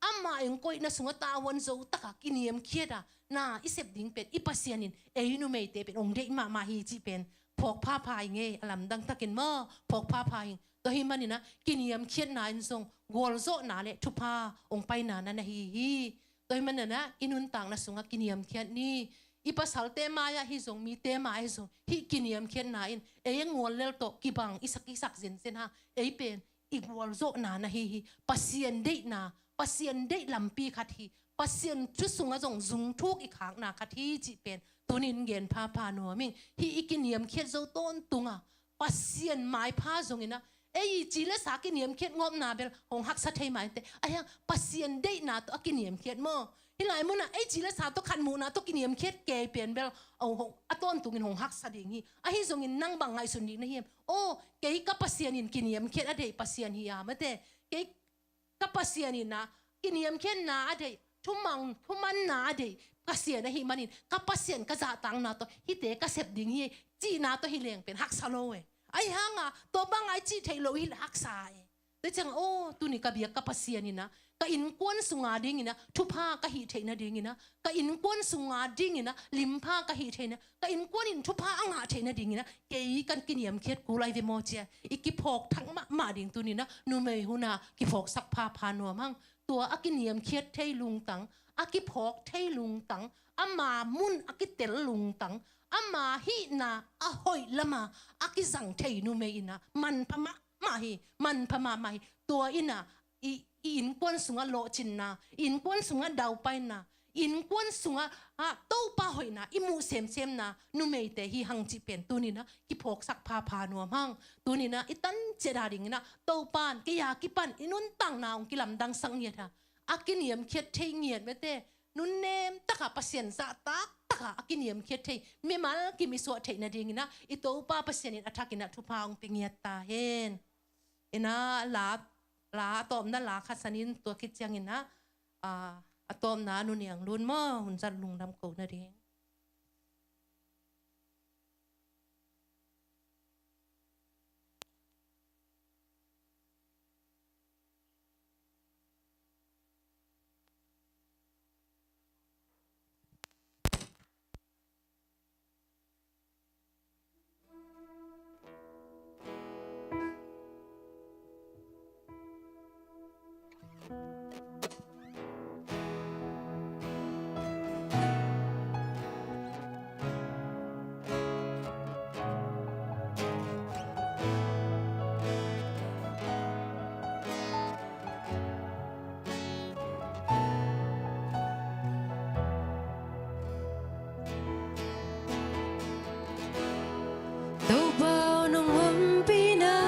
amma eng koi na sunga tawon zo taka kiniam khieda na isep ding pet ipasien in einu mei te pet ong de ma hi chi pen phok pha phai nge alam dang takin mo phok pha phai to hi manina kiniam khiet na in song gol zo na le thupa ong pai na na hi to hi manana inun tang na sunga kiniam khiet ni ipasal te maya hi zong mi te mai zong hi kiniam khen na in ngol lel to kibang isak zen ha pen igwal zo na hi pasien de lampi khat hi pasien chu sunga zong zung thuk i khang na khat hi chi pen tunin gen pha no ming hi ikiniam khet zo ton tunga pasien mai pha zong ina chi le sa kiniam khet ngom na bel hong hak sa thei mai te ayang pasien de na to akiniam khet mo ที่หลายมุนะไอ้จีละสาตัวขันมูนะตัวกินเยี่ยมเคสเกย์เปลี่ยนเบลเอาอัต้นตุงินหงหักสะดิ่งฮีไอ้ฮิซงินนั่งบังไงสุนินะเฮียมโอ้เกย์กับปัสเซียนินกินเยี่ยมเคสอะไรปัสเซียนฮียามะเตเกย์กับปัสเซียนินนะกินเยี่ยมเคสนาอะไรทุ่มันนาอะไรปัสเซียนนะฮีมันินกับปัสเซียนกับจ่าตังนาตัวฮิเตกับเสพดิ่งฮีจีนาตัวฮิเลียงเป็นหักสะโลเอไอ้ห่างอ่ะตัวบังไอ้จีเทโลฮิหักสายแต่จังโอ้ตัวนี้กับเบียกับปัสเซียนินนะก็อินกวนสุงาดิ่งนะทุพาก็หิเทนะดิ่งนะก็อินกวนสุงาดิ่งนะลิมพาก็หิเทนะก็อินกวนอินทุพาอ่างาเทนะดิ่งนะเกยกันกินยำเค็ดกูไลเวโมเจียอีกิพอกทั้งมาดิ่งตัวนี้นะนูเมหุนากิพอกสักพาพานัวมั่งตัวอากินยำเค็ดเทลุงตังอากิพอกเทลุงตังอามามุนอากิเตลลุงตังอามาฮินาอาหอยละมาอากิสังเทนูเมอินะมันพม่ามาฮีมันพม่ามาฮีตัวอินะอินกวนสุงาโลจินนาอินกวนสุงาดาวไปนาอินกวนสุงาโตปาหอยนาอิมูเซมนานุเมเตฮีหังจิเป็นตัวนี้นะกิพกสักพาพานัวมั่งตัวนี้นะอิตันเจดาดิงนะโตปานกิยากิปันอินุนตังนาองกิลำดังสังเงียดฮะอากิเนียมเค็ดเทเงียดเมเตนุนเนมตะขาปัสเซียนซาตากตะขาอากิเนียมเค็ดเทเมมัลกิมิสวะเทนะดิงนะอิโตปาปัสเซียนอัฐกินะทุพาองเปเงียดตาเฮนเอนะลาตอมนั่นลาคัสนินตัวคิดยังอินนะตอมนานุนยังลุนมั่วหุ่นจันลุงดำโกนั่นเอง Tàu pa nong hom pina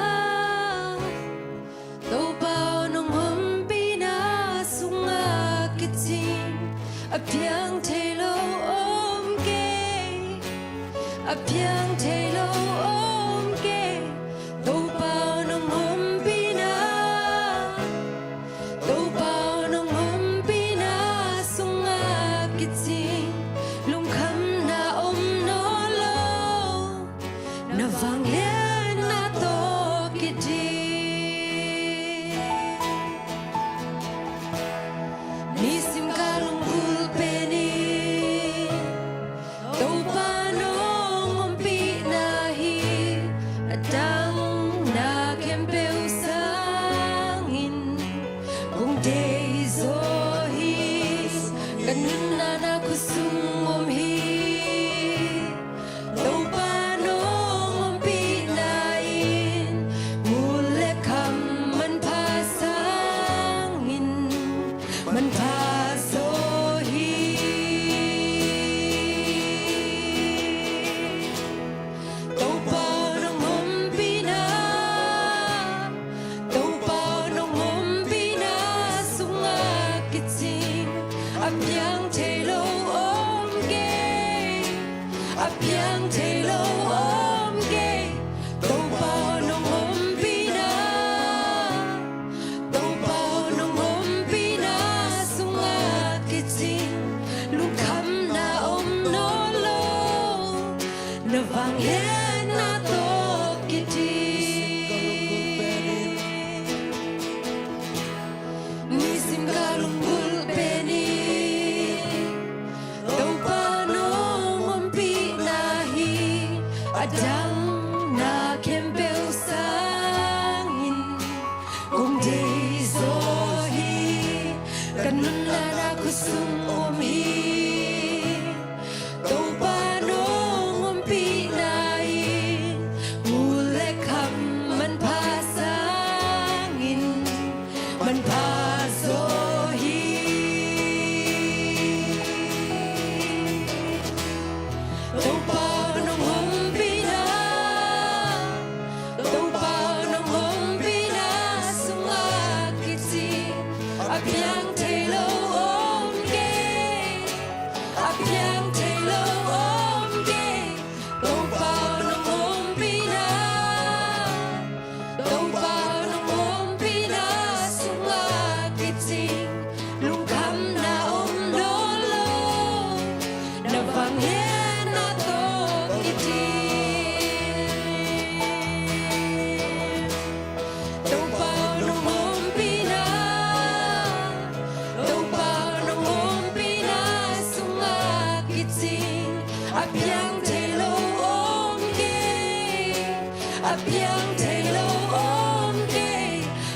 apiang telo om ke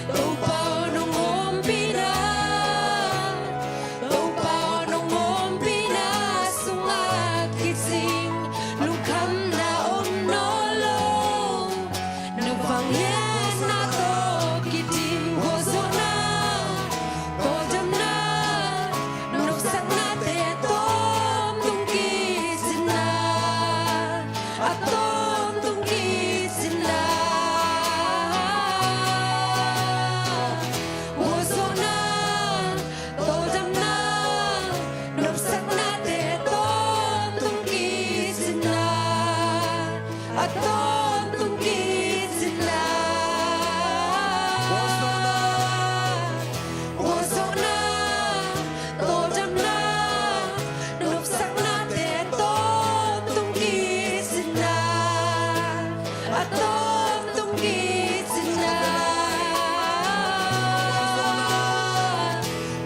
tau pao nong om pina tau pao nong om pina sunga kitsing lung kham na om no lo na vang yen na to kitim ho zo na ko jam na nok sak na te tom tung ki sin na atom tung ki sin na ho zo na to jam na nok sak na te tom tung ki sin na atom tung ki sin na ho zo na to jam na nok sak na te tom tung ki sin na atom tung ki sin na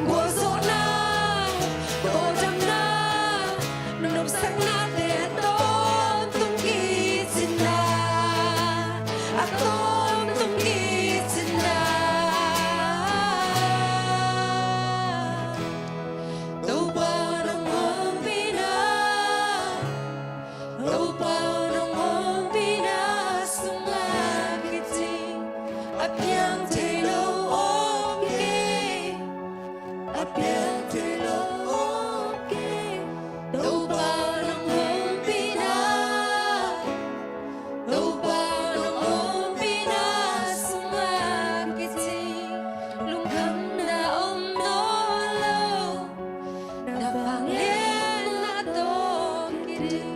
ho zo na to jam na nok sak na te tom tung ki sin na atom tung ki sin na tau pao nong om pina tau pao nong om pina sunga kitsing apiang telo om ke apiang telo om ke tau pao nong om pina tau pao nong om pina sunga kitsing lung kham na om no lo na vang yen na to kiting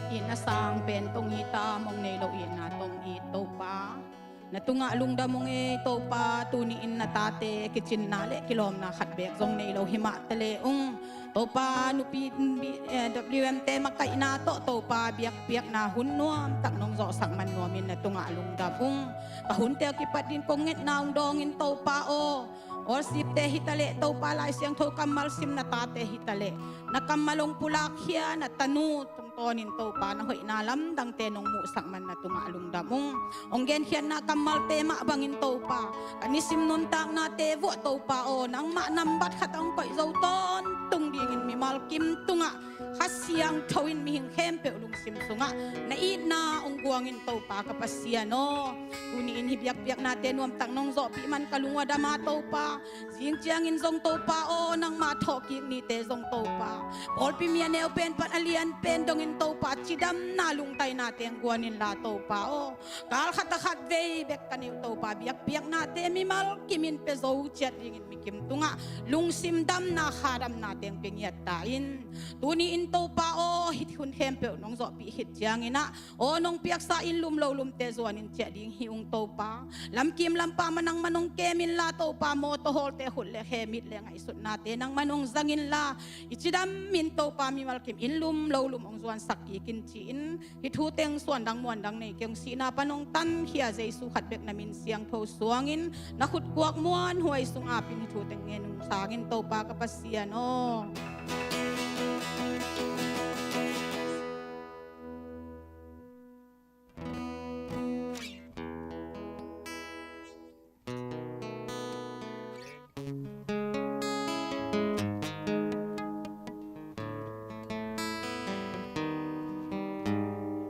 in na sang pen tong ita mong nei lo in na tong ito pa na tunga lungdam mong ito pa tuniin na tate kitchen na le kilom na khatbek zong nei lo hima tele to pa nupi WMT makai na to pa biak na hunnuam tak nong zo sang man nomin na tunga lungdam kahun te kipat din konget na dongin to pa or sip te hitale to pa lai siang to kamal sim na tate hitale na kamalong pulak hiya na tanu tungtonin to pa na hoy na lamdang te nong musak man na tumalong damong onggen hiyan na kamal te mabangin to pa kanisim nun tak na te vo to pa nang manambat hatang koy zauton tung dingin mi malkim tunga hasyang tawin mi hingkempe ulung simsunga na ina ongguangin to pa kapasian kuniin hibyak-byak natin wam tang nong zo pi man kalungwa dama to pa jingjiangin zong to pa nang matokik ni te zong to pa ol pi mian neo pen pat alian pen dongin to pa chidam na lungtay natin guanin la to pa kal khatakhat vei bek kaniw to pa biyak-biyak natin mi malkimin pe zo chat dingin mi kim tunga lungsim dam na kharam natin pingyat tain tuniin to pa hit hun hempe nong zo pi hit jangina nong piak sa ilum lo lum te zuanin che ding hiung to pa lam kim lam pa manang manong kemin la to pa mo to hol te hul le hemit le nga isut natin nang manong zangin la ichidam min to pa mi mal kim ilum lo lum ong zuan sakki kin chin hit hu teng suan dang muan dang nei kyong sina panong tan hia jesu khat bek namin siang tho suangin na khut kuak muan huai sung apin hit hu teng ngenung sangin to pa kapasian